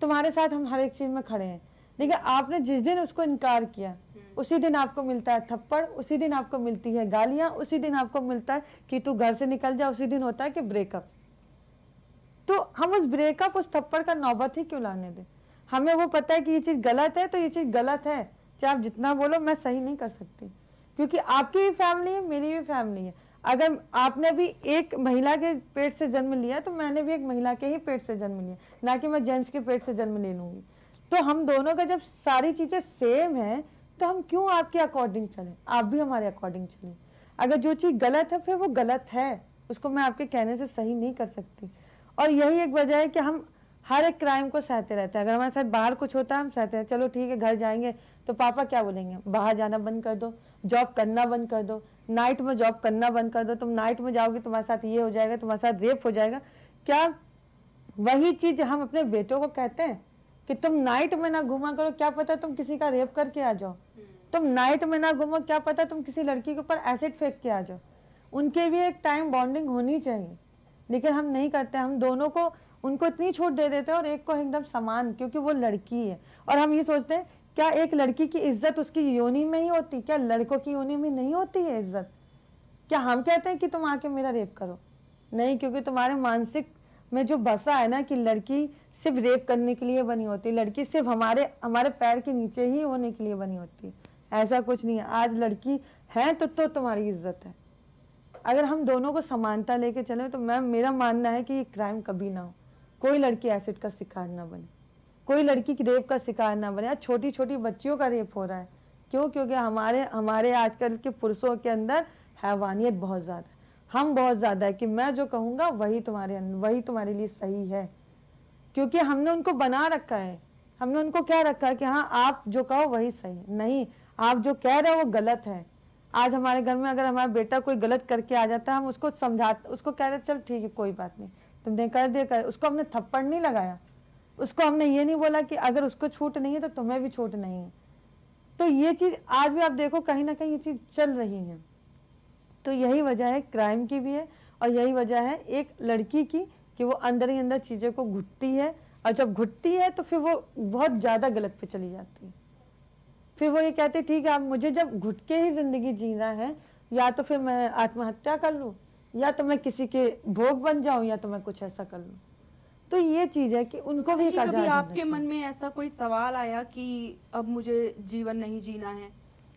तुम्हारे साथ हम हर एक चीज़ में खड़े हैं। लेकिन आपने जिस दिन उसको इनकार किया उसी दिन आपको मिलता है थप्पड़, उसी दिन आपको मिलती है गालियाँ, उसी दिन आपको मिलता है कि तू घर से निकल जा, उसी दिन होता है कि ब्रेकअप। तो हम उस ब्रेकअप उस थप्पड़ का नौबत ही क्यों लाने दें? हमें वो पता है कि ये चीज़ गलत है तो ये चीज़ गलत है, चाहे आप जितना बोलो मैं सही नहीं कर सकती, क्योंकि आपकी भी फैमिली है मेरी भी फैमिली है। अगर आपने भी एक महिला के पेट से जन्म लिया तो मैंने भी एक महिला के ही पेट से जन्म लिया, ना कि मैं जेंट्स के पेट से जन्म ले लूँगी। तो हम दोनों का जब सारी चीज़ें सेम है तो हम क्यों आपके अकॉर्डिंग चलें, आप भी हमारे अकॉर्डिंग चलें। अगर जो चीज़ गलत है फिर वो गलत है, उसको मैं आपके कहने से सही नहीं कर सकती। और यही एक वजह है कि हम हर एक क्राइम को सहते रहते हैं। अगर हमारे साथ बाहर कुछ होता है हम सहते हैं, चलो ठीक है घर जाएंगे तो पापा क्या बोलेंगे, बाहर जाना बंद कर दो, जॉब करना बंद कर दो, नाइट में जॉब करना बंद कर दो, तुम नाइट में जाओगे तुम्हारे साथ ये हो जाएगा, तुम्हारे साथ रेप हो जाएगा। क्या वही चीज हम अपने बेटों को कहते हैं कि तुम नाइट में ना घुमा करो, क्या पता तुम किसी का रेप करके आ जाओ, तुम नाइट में ना घूमो, क्या पता तुम किसी लड़की के ऊपर एसिड फेंक के आ जाओ। उनके भी एक टाइम बॉन्डिंग होनी चाहिए, लेकिन हम नहीं करते। हम दोनों को उनको इतनी छूट दे देते हैं और एक को एकदम समान, क्योंकि वो लड़की है। और हम ये सोचते हैं क्या एक लड़की की इज्जत उसकी योनि में ही होती, क्या लड़कों की योनि में नहीं होती है इज्जत? क्या हम कहते हैं कि तुम आके मेरा रेप करो? नहीं, क्योंकि तुम्हारे मानसिक में जो बसा है ना कि लड़की सिर्फ रेप करने के लिए बनी होती है, लड़की सिर्फ हमारे पैर के नीचे ही होने के लिए बनी होती है। ऐसा कुछ नहीं है। आज लड़की है तो तुम्हारी इज्जत है। अगर हम दोनों को समानता लेके चले तो मेरा मानना है कि ये क्राइम कभी ना हो। कोई लड़की एसिड का शिकार ना बने, कोई लड़की रेप का शिकार ना बने। छोटी छोटी बच्चियों का रेप हो रहा है, क्यों? क्योंकि हमारे आजकल के पुरुषों के अंदर हैवानियत बहुत ज़्यादा है, हम बहुत ज़्यादा है कि मैं जो कहूँगा वही तुम्हारे लिए सही है, क्योंकि हमने उनको बना रखा है। हमने उनको क्या रखा है कि हाँ आप जो कहो वही सही है। नहीं, आप जो कह रहे हो वो गलत है। आज हमारे घर में अगर हमारा बेटा कोई गलत करके आ जाता है, हम उसको समझाते, उसको कह रहे चल ठीक है कोई बात नहीं, तुमने कर दिया। उसको हमने थप्पड़ नहीं लगाया, उसको हमने ये नहीं बोला कि अगर उसको छूट नहीं है तो तुम्हें भी छूट नहीं है। तो ये चीज़ आज भी आप देखो कहीं ना कहीं ये चीज़ चल रही है। तो यही वजह है क्राइम की भी है, और यही वजह है एक लड़की की कि वो अंदर ही अंदर चीज़ें को घुटती है, और जब घुटती है तो फिर वो बहुत ज़्यादा गलत पे चली जाती है। फिर वो ये कहते ठीक है अब मुझे जब घुट के ही ज़िंदगी जीना है, या तो फिर मैं आत्महत्या कर लूँ, या तो मैं किसी के भोग बन जाऊँ, या तो मैं कुछ ऐसा कर लूँ। तो ये चीज़ है कि उनको भी कभी आपके मन में ऐसा कोई सवाल आया कि अब मुझे जीवन नहीं जीना है?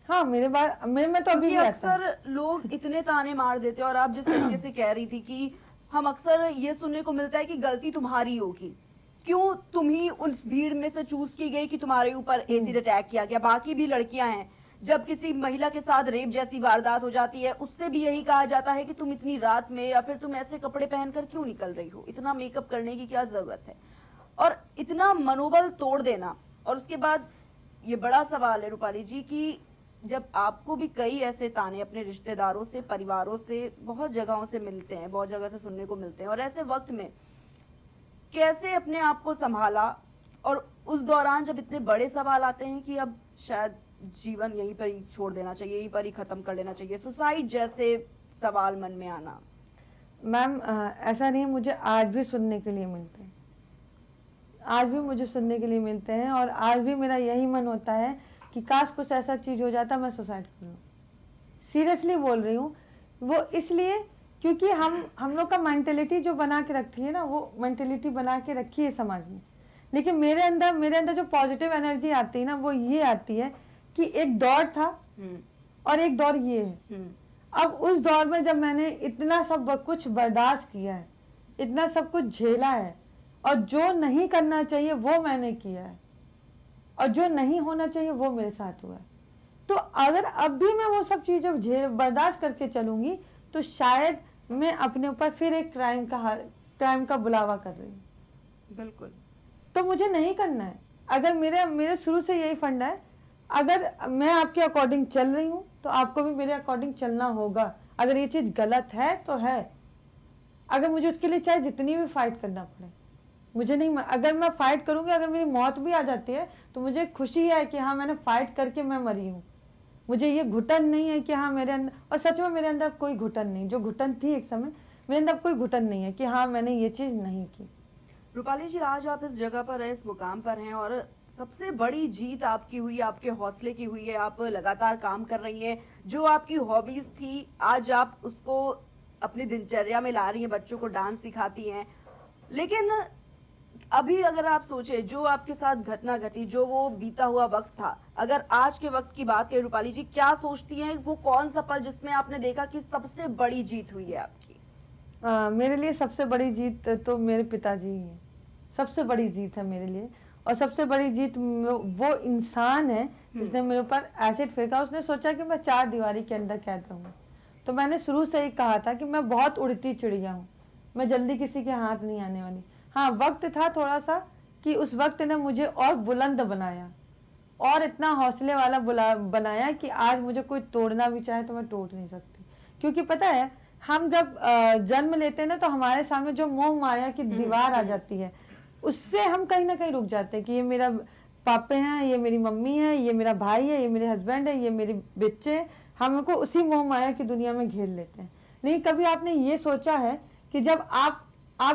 हाँ, मेरे में तो अभी भी अक्सर लोग इतने ताने मार देते हैं, और आप जिस तरीके से कह रही थी कि हम अक्सर ये सुनने को मिलता है कि गलती तुम्हारी होगी, क्यों तुम ही उस भीड़ में से चूज की गई कि तुम्हारे ऊपर एसिड अटैक किया गया, बाकी भी लड़कियां हैं। जब किसी महिला के साथ रेप जैसी वारदात हो जाती है, उससे भी यही कहा जाता है कि तुम इतनी रात में या फिर तुम ऐसे कपड़े पहनकर क्यों निकल रही हो, इतना मेकअप करने की क्या जरूरत है, और इतना मनोबल तोड़ देना। और उसके बाद ये बड़ा सवाल है रूपाली जी कि जब आपको भी कई ऐसे ताने अपने रिश्तेदारों से, परिवारों से, बहुत जगहों से मिलते हैं, बहुत जगह से सुनने को मिलते हैं, और ऐसे वक्त में कैसे अपने आप को संभाला? और उस दौरान जब इतने बड़े सवाल आते हैं कि अब शायद जीवन यहीं पर ही छोड़ देना चाहिए, यहीं पर ही खत्म कर लेना चाहिए, सुसाइड जैसे सवाल मन में आना। मैम ऐसा नहीं, मुझे आज भी सुनने के लिए मिलते हैं, आज भी मुझे सुनने के लिए मिलते हैं, और आज भी मेरा यही मन होता है कि काश कुछ ऐसा चीज़ हो जाता मैं सुसाइड कर लूँ। सीरियसली बोल रही हूँ। वो इसलिए क्योंकि हम लोग का मेंटेलिटी जो बना के रखी है ना, वो मेंटेलिटी बना के रखी है समाज ने। लेकिन मेरे अंदर जो पॉजिटिव एनर्जी आती है ना, वो ये आती है कि एक दौर था और एक दौर ये है। अब उस दौर में जब मैंने इतना सब कुछ बर्दाश्त किया है, इतना सब कुछ झेला है, और जो नहीं करना चाहिए वो मैंने किया है, और जो नहीं होना चाहिए वो मेरे साथ हुआ है, तो अगर अब भी मैं वो सब चीजें बर्दाश्त करके चलूंगी तो शायद मैं अपने ऊपर फिर एक क्राइम का बुलावा कर रही हूँ। बिल्कुल। तो मुझे नहीं करना है। अगर मेरे शुरू से यही फंडा है, अगर मैं आपके अकॉर्डिंग चल रही हूँ तो आपको भी मेरे अकॉर्डिंग चलना होगा। अगर ये चीज गलत है तो है, अगर मुझे उसके लिए चाहे जितनी भी फाइट करना पड़े, मुझे नहीं, अगर मैं फाइट करूंगी, अगर मेरी मौत भी आ जाती है तो मुझे खुशी है कि हाँ मैंने फाइट करके मैं मरी हूँ। मुझे ये घुटन नहीं है कि हाँ मेरे अंदर, और सच में मेरे अंदर कोई घुटन नहीं, जो घुटन थी एक समय, मेरे अंदर कोई घुटन नहीं है कि हाँ मैंने ये चीज नहीं की। रूपाली जी, आज आप इस जगह पर हैं, इस मुकाम पर हैं, और सबसे बड़ी जीत आपकी हुई है, आपके हौसले की हुई है। आप लगातार काम कर रही हैं, जो आपकी हॉबीज थी आज आप उसको अपनी दिनचर्या में ला रही हैं, बच्चों को डांस सिखाती हैं। लेकिन अभी अगर आप सोचे जो आपके साथ घटना घटी, जो वो बीता हुआ वक्त था, अगर आज के वक्त की बात करें रूपाली जी, क्या सोचती हैं वो कौन सा पल जिसमें आपने देखा कि सबसे बड़ी जीत हुई है आपकी? मेरे लिए सबसे बड़ी जीत तो मेरे पिताजी ही हैं। सबसे बड़ी जीत है मेरे लिए, और सबसे बड़ी जीत वो इंसान है जिसने मेरे ऊपर एसिड फेंका। उसने सोचा कि मैं 4 दीवारी के अंदर कैद रहूंगा। तो मैंने शुरू से ही कहा था कि मैं बहुत उड़ती चिड़िया हूँ, मैं जल्दी किसी के हाथ नहीं आने वाली। हाँ, वक्त था थोड़ा सा कि उस वक्त ने मुझे और बुलंद बनाया, और इतना हौसले वाला बनाया कि आज मुझे कोई तोड़ना भी चाहे तो मैं तोड़ नहीं सकती। क्योंकि पता है, हम जब जन्म लेते हैं ना, तो हमारे सामने जो मोह माया की दीवार आ जाती है, उससे हम कहीं ना कहीं रुक जाते हैं कि ये मेरा पापे हैं, ये मेरी मम्मी है, ये मेरा भाई है, ये मेरे हस्बैंड है, ये मेरे बच्चे, हमको उसी मोह माया की दुनिया में घेर लेते हैं। नहीं, कभी आपने ये सोचा है कि जब आप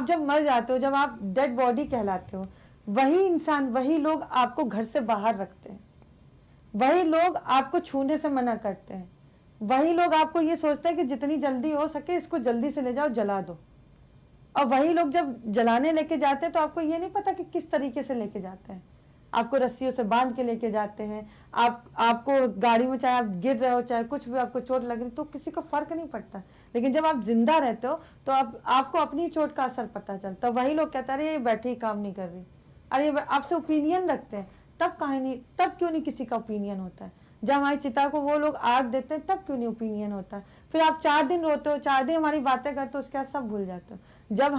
जब मर जाते हो, जब आप डेड बॉडी कहलाते हो, वही इंसान, वही लोग आपको घर से बाहर रखते हैं, वही लोग आपको छूने से मना करते हैं, वही लोग आपको ये सोचते हैं कि जितनी जल्दी हो सके इसको जल्दी से ले जाओ, जला दो। और वही लोग जब जलाने लेके जाते हैं तो आपको ये नहीं पता कि किस तरीके से लेके जाते हैं। आपको रस्सियों से बांध के लेके जाते हैं, आपको गाड़ी में, चाहे आप गिर रहे हो, चाहे कुछ भी आपको चोट लग रही, तो किसी को फर्क नहीं पड़ता। लेकिन जब आप जिंदा रहते हो तो आपको अपनी चोट का असर पता चलता है। वही लोग कहते हैं अरे ये बैठी ही काम नहीं कर रही, अरे आपसे ओपिनियन रखते हैं। तब क्यों नहीं किसी का ओपिनियन होता है? जब हमारी चिता को वो लोग आग देते हैं तब क्यों नहीं ओपिनियन होता है? फिर आप 4 दिन रोते हो, 4 दिन हमारी बातें करते हो, उसके बाद सब भूल जाते हो। जब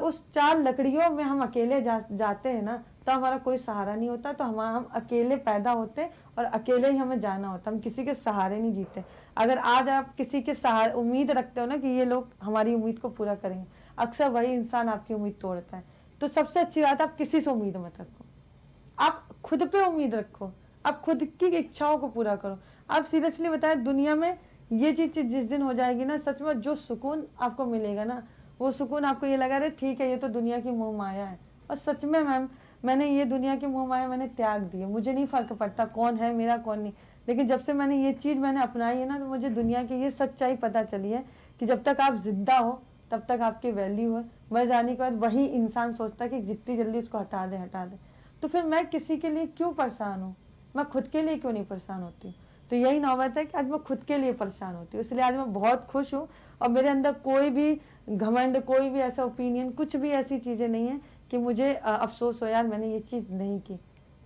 उस 4 लकड़ियों में हम अकेले जाते हैं ना, तो हमारा कोई सहारा नहीं होता। तो हम अकेले पैदा होते हैं और अकेले ही हमें जाना होता, हम किसी के सहारे नहीं जीते। अगर आज आप किसी के सहारे उम्मीद रखते हो ना कि ये लोग हमारी उम्मीद को पूरा करेंगे, अक्सर वही इंसान आपकी उम्मीद तोड़ता है। तो सबसे अच्छी बात, आप किसी से उम्मीद मत रखो, आप खुद पे उम्मीद रखो, आप खुद की इच्छाओं को पूरा करो। आप सीरियसली बताएं, दुनिया में ये चीज जिस दिन हो जाएगी ना, सच में जो सुकून आपको मिलेगा ना, वो सुकून आपको ये लगा रहे ठीक है ये तो दुनिया की मोह माया है। और सच में मैम, मैंने ये दुनिया की मोह माया मैंने त्याग दी है। मुझे नहीं फर्क पड़ता कौन है मेरा कौन नहीं, लेकिन जब से मैंने ये चीज मैंने अपनाई है ना, तो मुझे दुनिया की ये सच्चाई पता चली है कि जब तक आप जिंदा हो तब तक आपकी वैल्यू है। मर जाने के बाद वही इंसान सोचता है कि जितनी जल्दी उसको हटा दे। तो फिर मैं किसी के लिए क्यों परेशान हूँ? मैं खुद के लिए क्यों नहीं परेशान होती? तो यही नौबत है कि आज मैं खुद के लिए परेशान होती हूँ। इसलिए आज मैं बहुत खुश हूँ, और मेरे अंदर कोई भी घमंड, कोई भी ऐसा ओपिनियन, कुछ भी ऐसी चीजें नहीं है कि मुझे अफसोस हो यार मैंने ये चीज नहीं की।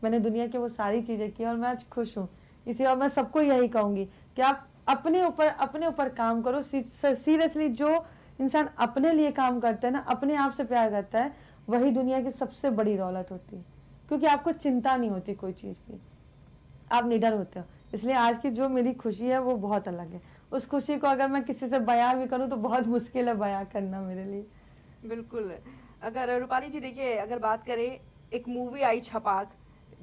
मैंने दुनिया के वो सारी चीजें की और मैं आज खुश हूँ। इसी, और मैं सबको यही कहूंगी कि आप अपने ऊपर काम करो। सीरियसली, जो इंसान अपने लिए काम करता है ना, अपने आप से प्यार करता है, वही दुनिया की सबसे बड़ी दौलत होती है। क्योंकि आपको चिंता नहीं होती कोई चीज की, आप निडर होते हो। इसलिए आज की जो मेरी खुशी है वो बहुत अलग है। उस खुशी को अगर मैं किसी से बयां भी करूं तो बहुत मुश्किल है बयां करना मेरे लिए। बिल्कुल। अगर रूपाली जी देखिए, अगर बात करें, एक मूवी आई छपाक,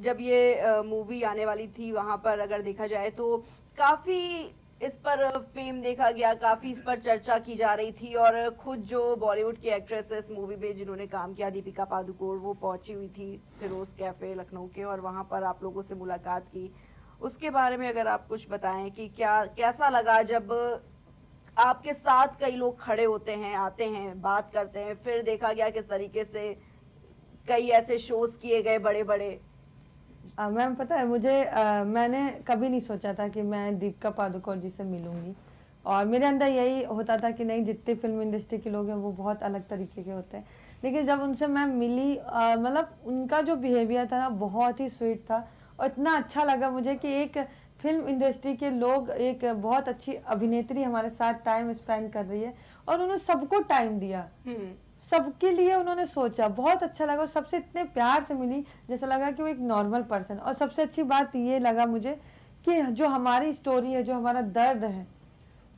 जब ये मूवी आने वाली थी, वहां पर अगर देखा जाए तो काफी इस पर फेम देखा गया, काफी इस पर चर्चा की जा रही थी। और खुद जो बॉलीवुड की एक्ट्रेस है इस मूवी में जिन्होंने काम किया, दीपिका पादुकोण, वो पहुंची हुई थी सिरोज कैफे लखनऊ के, और वहां पर आप लोगों से मुलाकात की। उसके बारे में अगर आप कुछ बताएं कि कैसा लगा जब आपके साथ कई लोग खड़े होते हैं, आते हैं, बात करते हैं, फिर देखा गया किस तरीके से कई ऐसे शोज किए गए बड़े बड़े। मैम पता है मुझे, मैंने कभी नहीं सोचा था कि मैं दीपिका पादुकोण जी से मिलूंगी, और मेरे अंदर यही होता था कि नहीं, जितने फिल्म इंडस्ट्री के लोग हैं वो बहुत अलग तरीके के होते हैं। लेकिन जब उनसे मैं मिली, मतलब उनका जो बिहेवियर था ना बहुत ही स्वीट था, और इतना अच्छा लगा मुझे कि एक फिल्म इंडस्ट्री के लोग, एक बहुत अच्छी अभिनेत्री हमारे साथ टाइम स्पेंड कर रही है, और उन्होंने सबको टाइम दिया, सबके लिए उन्होंने सोचा, बहुत अच्छा लगा। और सबसे इतने प्यार से मिली, जैसा लगा कि वो एक नॉर्मल पर्सन। और सबसे अच्छी बात ये लगा मुझे कि जो हमारी स्टोरी है, जो हमारा दर्द है,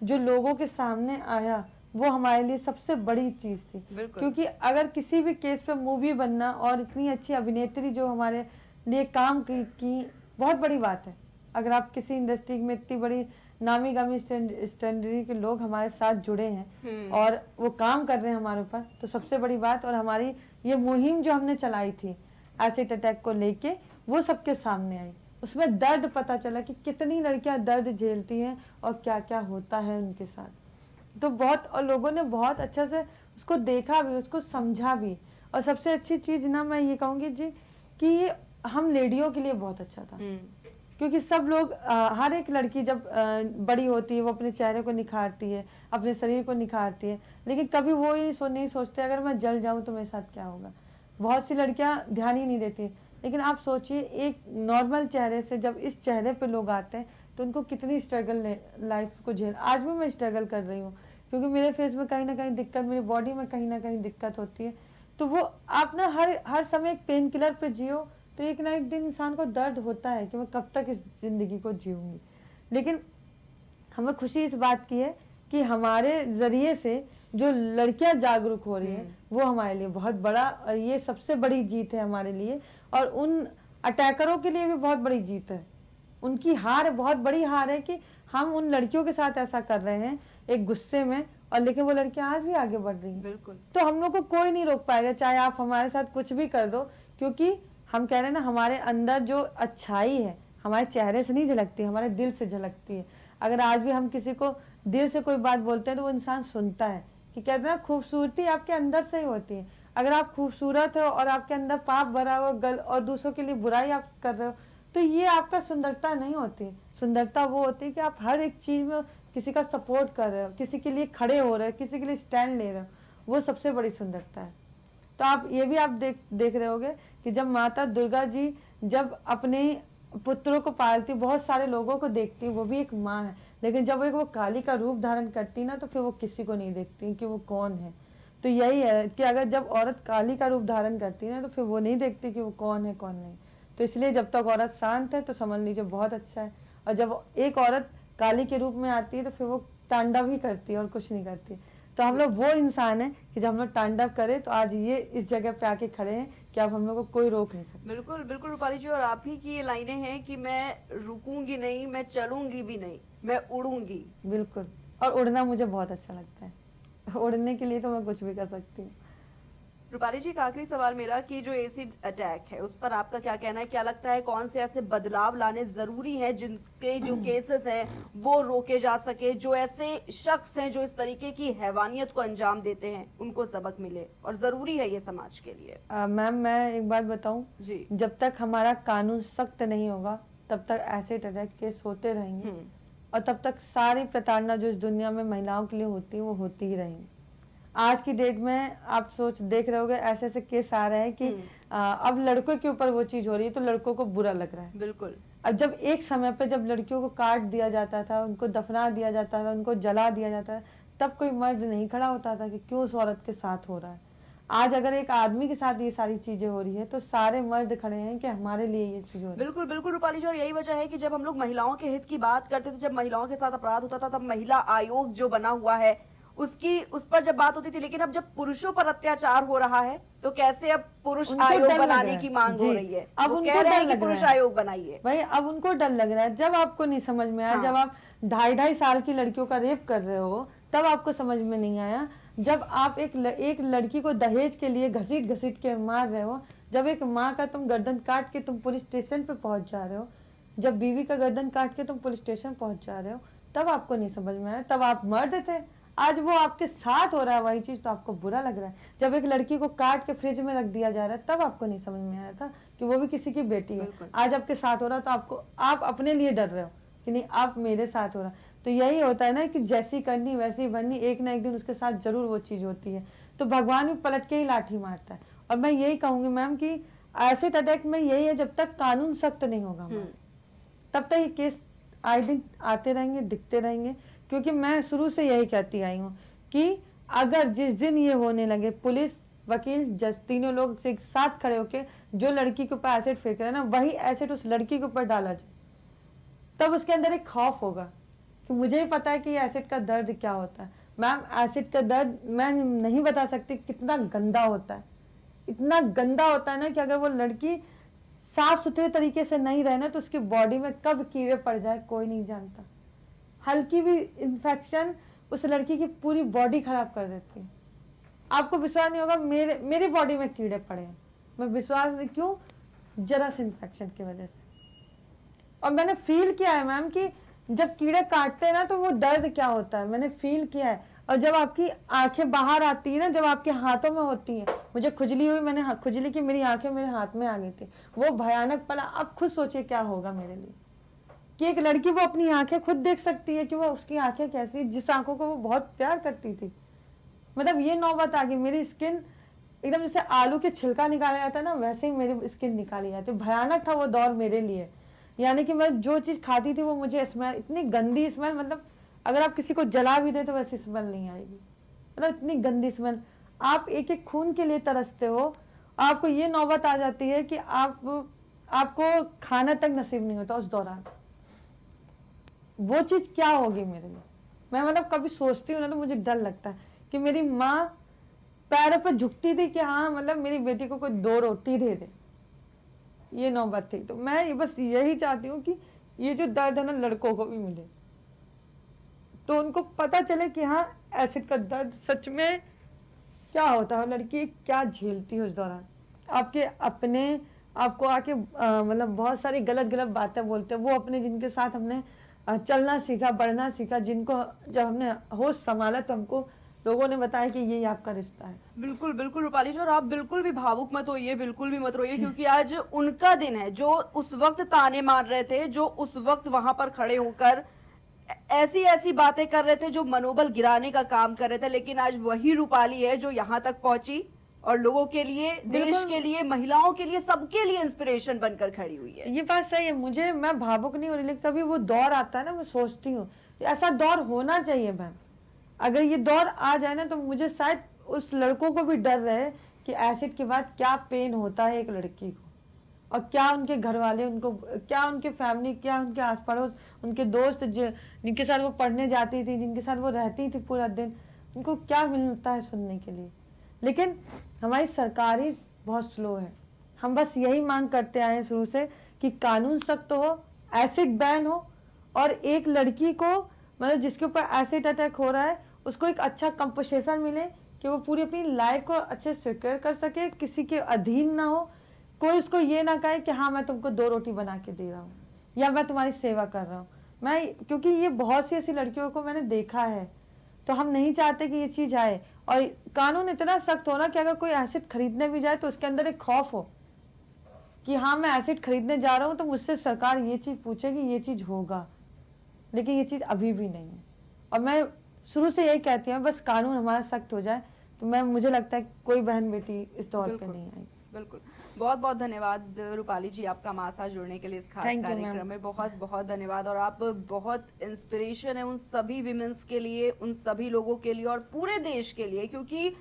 जो लोगों के सामने आया, वो हमारे लिए सबसे बड़ी चीज थी। क्योंकि अगर किसी भी केस पे मूवी बनना और इतनी अच्छी अभिनेत्री जो हमारे लिए काम की बहुत बड़ी बात है। अगर आप किसी इंडस्ट्री में इतनी बड़ी नामी गामी स्टैंडर्ड के लोग हमारे साथ जुड़े हैं और वो काम कर रहे हैं हमारे ऊपर, तो सबसे बड़ी बात। और हमारी ये मुहिम जो हमने चलाई थी एसिड अटैक को लेके, वो सबके सामने आई। उसमें दर्द पता चला कि कितनी लड़कियां दर्द झेलती हैं और क्या क्या होता है उनके साथ। तो बहुत, और लोगों ने बहुत अच्छा से उसको देखा भी, उसको समझा भी। और सबसे अच्छी चीज ना मैं ये कहूंगी जी कि हम लेडियों के लिए बहुत अच्छा था, क्योंकि सब लोग, हर एक लड़की जब बड़ी होती है वो अपने चेहरे को निखारती है, अपने शरीर को निखारती है, लेकिन कभी वो ही नहीं सोचते अगर मैं जल जाऊं तो मेरे साथ क्या होगा। बहुत सी लड़कियां ध्यान ही नहीं देती। लेकिन आप सोचिए, एक नॉर्मल चेहरे से जब इस चेहरे पे लोग आते हैं तो उनको कितनी स्ट्रगल लाइफ को झेल। आज भी मैं स्ट्रगल कर रही हूँ, क्योंकि मेरे फेस में कहीं ना कहीं दिक्कत, मेरी बॉडी में कहीं ना कहीं दिक्कत होती है। तो वो आप ना हर समय एक पेन किलर पे जियो, तो एक ना एक दिन इंसान को दर्द होता है कि मैं कब तक इस जिंदगी को जीऊंगी। लेकिन हमें खुशी इस बात की है कि हमारे जरिए से जो लड़कियां जागरूक हो रही हैं, वो हमारे लिए बहुत बड़ा, और ये सबसे बड़ी जीत है हमारे लिए। और उन अटैकरों के लिए भी बहुत बड़ी जीत है। उनकी हार बहुत बड़ी हार है कि हम उन लड़कियों के साथ ऐसा कर रहे हैं एक गुस्से में, और लेकिन वो लड़कियां आज भी आगे बढ़ रही हैं। बिल्कुल। तो हम लोग को कोई नहीं रोक पाएगा, चाहे आप हमारे साथ कुछ भी कर दो, क्योंकि हम कह रहे हैं ना, हमारे अंदर जो अच्छाई है हमारे चेहरे से नहीं झलकती, हमारे दिल से झलकती है। अगर आज भी हम किसी को दिल से कोई बात बोलते हैं तो वो इंसान सुनता है। कि कहते हैं ना, खूबसूरती आपके अंदर से ही होती है। अगर आप खूबसूरत हो और आपके अंदर पाप भरा हुआ गल और दूसरों के लिए बुराई आप कर रहे हो, तो ये आपका सुंदरता नहीं होती। सुंदरता वो होती है कि आप हर एक चीज में किसी का सपोर्ट कर रहे हो, किसी के लिए खड़े हो रहे हो, किसी के लिए स्टैंड ले रहे हो, वो सबसे बड़ी सुंदरता है। तो आप ये भी आप देख रहे होगे कि जब माता दुर्गा जी जब अपने पुत्रों को पालती, बहुत सारे लोगों को देखती, वो भी एक माँ है, लेकिन जब वो काली का रूप धारण करती ना, तो फिर वो किसी को नहीं देखती कि वो कौन है। तो यही है कि अगर जब औरत काली का रूप धारण करती है ना, तो फिर वो नहीं देखती कि वो कौन है कौन नहीं। तो इसलिए जब तक औरत शांत है तो समझ लीजिए बहुत अच्छा है, और जब एक औरत काली के रूप में आती है तो फिर वो तांडव ही करती है और कुछ नहीं करती। तो हम लोग वो इंसान है कि जब हम लोग तांडव करें, तो आज ये इस जगह पे आके खड़े हैं कि अब हम लोग को कोई रोक नहीं सकता। बिल्कुल बिल्कुल रूपाली जी, और आप ही की ये लाइनें हैं कि मैं रुकूंगी नहीं, मैं चलूंगी भी नहीं, मैं उड़ूंगी। बिल्कुल, और उड़ना मुझे बहुत अच्छा लगता है। उड़ने के लिए तो मैं कुछ भी कर सकती हूँ। रूपाली जी, एक आखिरी सवाल मेरा कि जो एसिड अटैक है उस पर आपका क्या कहना है? क्या लगता है कौन से ऐसे बदलाव लाने जरूरी हैं जिनके जो केसेस हैं वो रोके जा सके, जो ऐसे शख्स हैं जो इस तरीके की हैवानियत को अंजाम देते हैं उनको सबक मिले, और जरूरी है ये समाज के लिए? मैम मैं एक बात बताऊं जी। जब तक हमारा कानून सख्त नहीं होगा तब तक एसिड अटैक केस होते रहेंगे, और तब तक सारी प्रताड़ना जो इस दुनिया में महिलाओं के लिए होती है वो होती ही रहेंगी। आज की डेट में आप देख रहे होगे ऐसे ऐसे केस आ रहे हैं कि अब लड़कों के ऊपर वो चीज हो रही है तो लड़कों को बुरा लग रहा है। बिल्कुल। अब जब एक समय पे जब लड़कियों को काट दिया जाता था, उनको दफना दिया जाता था, उनको जला दिया जाता था, तब कोई मर्द नहीं खड़ा होता था कि क्यों उस औरत के साथ हो रहा है। आज अगर एक आदमी के साथ ये सारी चीजें हो रही है तो सारे मर्द खड़े हैं कि हमारे लिए ये चीज हो रही है। बिल्कुल बिल्कुल रूपाली जी, और यही वजह है कि जब हम लोग महिलाओं के हित की बात करते थे, जब महिलाओं के साथ अपराध होता था, तब महिला आयोग जो बना हुआ है उस पर जब बात होती थी। लेकिन अब जब पुरुषों पर अत्याचार हो रहा है तो कैसे अब पुरुष आयोग बनाने की मांग हो रही है? अब वो कह रहे हैं कि पुरुष आयोग बनाइए। भाई अब उनको डर लग रहा है। जब आपको नहीं समझ में आया, जब आप 2.5 साल की लड़कियों का रेप कर रहे हो तब आपको समझ में नहीं आया। जब आप एक लड़की को दहेज के लिए घसीट घसीट के मार रहे हो, जब एक माँ का तुम गर्दन काट के तुम पुलिस स्टेशन पे पहुंच जा रहे हो, जब बीवी का गर्दन काट के तुम पुलिस स्टेशन पहुंच जा रहे हो, तब आपको नहीं समझ में आया, तब आप मर्द थे। आज वो आपके साथ हो रहा है वही चीज तो आपको बुरा लग रहा है। जब एक लड़की को काट के फ्रिज में रख दिया जा रहा है तब आपको नहीं समझ में आया था कि वो भी किसी की बेटी है। आज आपके साथ हो रहा है तो आपको, आप अपने लिए डर रहे हो कि नहीं आप मेरे साथ हो रहा। तो यही होता है ना कि जैसी करनी वैसी बननी, एक ना एक दिन उसके साथ जरूर वो चीज होती है। तो भगवान भी पलट के ही लाठी मारता है। और मैं यही कहूंगी मैम कि एसिड अटैक में यही है, जब तक कानून सख्त नहीं होगा तब तक ये केस आए दिन आते रहेंगे, दिखते रहेंगे। क्योंकि मैं शुरू से यही कहती आई हूँ कि अगर जिस दिन ये होने लगे, पुलिस, वकील, जज, तीनों लोग एक साथ खड़े होके जो लड़की के ऊपर एसिड फेंक रहे हैं ना, वही एसिड उस लड़की के ऊपर डाला जाए, तब उसके अंदर एक खौफ होगा कि मुझे ही पता है कि एसिड का दर्द क्या होता है। मैम एसिड का दर्द मैं नहीं बता सकती कितना गंदा होता है। इतना गंदा होता है ना कि अगर वो लड़की साफ सुथरे तरीके से नहीं रहे ना तो उसकी बॉडी में कब कीड़े पड़ जाए कोई नहीं जानता। हल्की भी इन्फेक्शन उस लड़की की पूरी बॉडी खराब कर देती है। आपको विश्वास नहीं होगा, मेरी बॉडी में कीड़े पड़े हैं, मैं विश्वास नहीं, क्यों? जरा से इन्फेक्शन की वजह से। और मैंने फील किया है मैम कि जब कीड़े काटते हैं ना तो वो दर्द क्या होता है, मैंने फील किया है। और जब आपकी आंखें बाहर आती है ना, जब आपके हाथों में होती है, मुझे खुजली हुई, मैंने खुजली की, मेरी आंखें मेरे हाथ में आ गई थी, वो भयानक पला। अब खुद सोचिए क्या होगा मेरे लिए कि एक लड़की वो अपनी आंखें खुद देख सकती है कि वो उसकी आंखें कैसी, जिस आंखों को वो बहुत प्यार करती थी। मतलब ये नौबत आ गई, मेरी स्किन एकदम जैसे आलू के छिलका निकाला जाता है ना, वैसे ही मेरी स्किन निकाली जाती। भयानक था वो दौर मेरे लिए। यानी कि मैं जो चीज खाती थी वो मुझे स्मेल, इतनी गंदी स्मेल, मतलब अगर आप किसी को जला भी दे तो वैसी स्मेल नहीं आएगी, मतलब इतनी गंदी स्मेल। आप एक एक खून के लिए तरसते हो, आपको ये नौबत आ जाती है कि आपको खाना तक नसीब नहीं होता उस दौरान। वो चीज क्या होगी मेरे लिए, मैं मतलब कभी सोचती हूँ ना तो मुझे डर लगता है कि मेरी माँ पैरों पर झुकती थी कि हाँ मतलब मेरी बेटी को कोई 2 रोटी दे दे, ये नौबत थी। तो मैं बस यही चाहती हूँ कि ये जो दर्द है ना लड़कों को भी मिले, तो उनको पता चले कि हाँ एसिड का दर्द सच में क्या होता है, लड़की क्या झेलती है उस दौरान। आपके अपने आपको आके मतलब बहुत सारी गलत गलत बातें बोलते हैं, वो अपने जिनके साथ हमने चलना सीखा, बढ़ना सीखा, जिनको जब हमने होश संभाला तो हमको लोगों ने बताया कि ये आपका रिश्ता है। बिल्कुल बिल्कुल रूपाली जी, और आप बिल्कुल भी भावुक मत होइए, बिल्कुल भी मत रोइए, क्योंकि आज उनका दिन है जो उस वक्त ताने मार रहे थे, जो उस वक्त वहां पर खड़े होकर ऐसी ऐसी बातें कर रहे थे, जो मनोबल गिराने का काम कर रहे थे। लेकिन आज वही रूपाली है जो यहाँ तक पहुंची और लोगों के लिए, देश के लिए, महिलाओं के लिए, सबके लिए इंस्पिरेशन बनकर खड़ी हुई है। ये बात सही है। मुझे, मैं भावुक नहीं हो रही, लेकिन कभी वो दौर आता है ना, मैं सोचती हूँ ऐसा दौर होना चाहिए मैम। अगर ये दौर आ जाए ना तो मुझे शायद उस लड़कों को भी डर रहे कि एसिड के बाद क्या पेन होता है एक लड़की को, और क्या उनके घर वाले उनको, क्या उनके फैमिली, क्या उनके आस पड़ोस, उनके दोस्त जिनके साथ वो पढ़ने जाती थी, जिनके साथ वो रहती थी पूरा दिन, उनको क्या मिलता है सुनने के लिए। लेकिन हमारी सरकार ही बहुत स्लो है। हम बस यही मांग करते आए हैं शुरू से कि कानून सख्त हो, एसिड बैन हो, और एक लड़की को मतलब जिसके ऊपर एसिड अटैक हो रहा है उसको एक अच्छा कंपनसेशन मिले कि वो पूरी अपनी लाइफ को अच्छे से सिक्योर कर सके, किसी के अधीन ना हो, कोई उसको ये ना कहे कि हाँ मैं तुमको 2 रोटी बना के दे रहा हूँ या मैं तुम्हारी सेवा कर रहा हूँ। मैं, क्योंकि ये बहुत सी ऐसी लड़कियों को मैंने देखा है, तो हम नहीं चाहते कि ये चीज आए। और कानून इतना सख्त हो ना कि अगर कोई एसिड खरीदने भी जाए तो उसके अंदर एक खौफ हो कि हाँ मैं एसिड खरीदने जा रहा हूँ तो मुझसे सरकार ये चीज पूछेगी, ये चीज होगा। लेकिन ये चीज अभी भी नहीं है। और मैं शुरू से यही कहती हूँ बस कानून हमारा सख्त हो जाए तो मुझे लगता है कोई बहन बेटी इस दौर पे नहीं आएगी। बिल्कुल, बहुत बहुत धन्यवाद रूपाली जी आपका हमारे साथ जुड़ने के लिए इस खास कार्यक्रम में, बहुत बहुत धन्यवाद। और आप बहुत इंस्पिरेशन है उन सभी विमेंस के लिए, उन सभी लोगों के लिए और पूरे देश के लिए। क्योंकि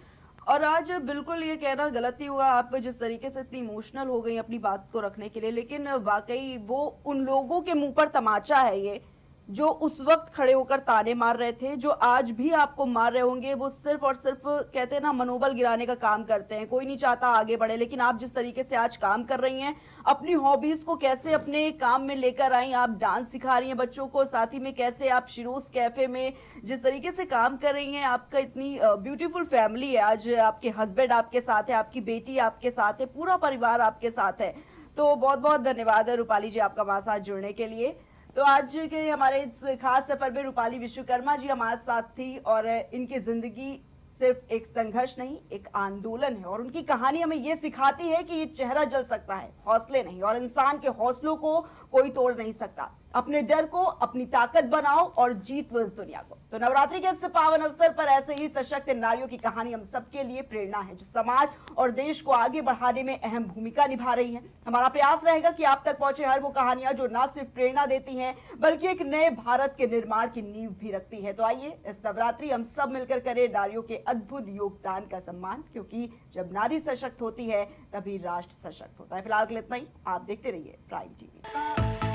और आज बिल्कुल ये कहना गलत ही हुआ आप जिस तरीके से इतनी इमोशनल हो गई अपनी बात को रखने के लिए, लेकिन वाकई वो उन लोगों के मुंह पर तमाचा है ये जो उस वक्त खड़े होकर ताने मार रहे थे, जो आज भी आपको मार रहे होंगे। वो सिर्फ और सिर्फ कहते हैं ना मनोबल गिराने का काम करते हैं। कोई नहीं चाहता आगे बढ़े, लेकिन आप जिस तरीके से आज काम कर रही हैं, अपनी हॉबीज को कैसे अपने काम में लेकर आई, आप डांस सिखा रही हैं बच्चों को, साथ ही में कैसे आप शिरोज कैफे में जिस तरीके से काम कर रही हैं, आपका इतनी ब्यूटीफुल फैमिली है, आज आपके हस्बैंड आपके साथ है, आपकी बेटी आपके साथ है, पूरा परिवार आपके साथ है। तो बहुत बहुत धन्यवाद है रूपाली जी आपका हमारे साथ जुड़ने के लिए। तो आज के हमारे इस खास सफर में रूपाली विश्वकर्मा जी हमारे साथ थी और इनकी जिंदगी सिर्फ एक संघर्ष नहीं, एक आंदोलन है और उनकी कहानी हमें ये सिखाती है कि ये चेहरा जल सकता है, हौसले नहीं, और इंसान के हौसलों को कोई तोड़ नहीं सकता। अपने डर को अपनी ताकत बनाओ और जीत लो इस दुनिया को। तो नवरात्रि के इस पावन अवसर पर ऐसे ही सशक्त नारियों की कहानी हम सबके लिए प्रेरणा है, जो समाज और देश को आगे बढ़ाने में अहम भूमिका निभा रही है। हमारा प्रयास रहेगा कि आप तक पहुंचे हर वो कहानियां जो न सिर्फ प्रेरणा देती हैं बल्कि एक नए भारत के निर्माण की नींव भी रखती है। तो आइए इस नवरात्रि हम सब मिलकर करें नारियों के अद्भुत योगदान का सम्मान, क्योंकि जब नारी सशक्त होती है तभी राष्ट्र सशक्त होता है। फिलहाल के लिए इतना ही। आप देखते रहिए प्राइम टीवी।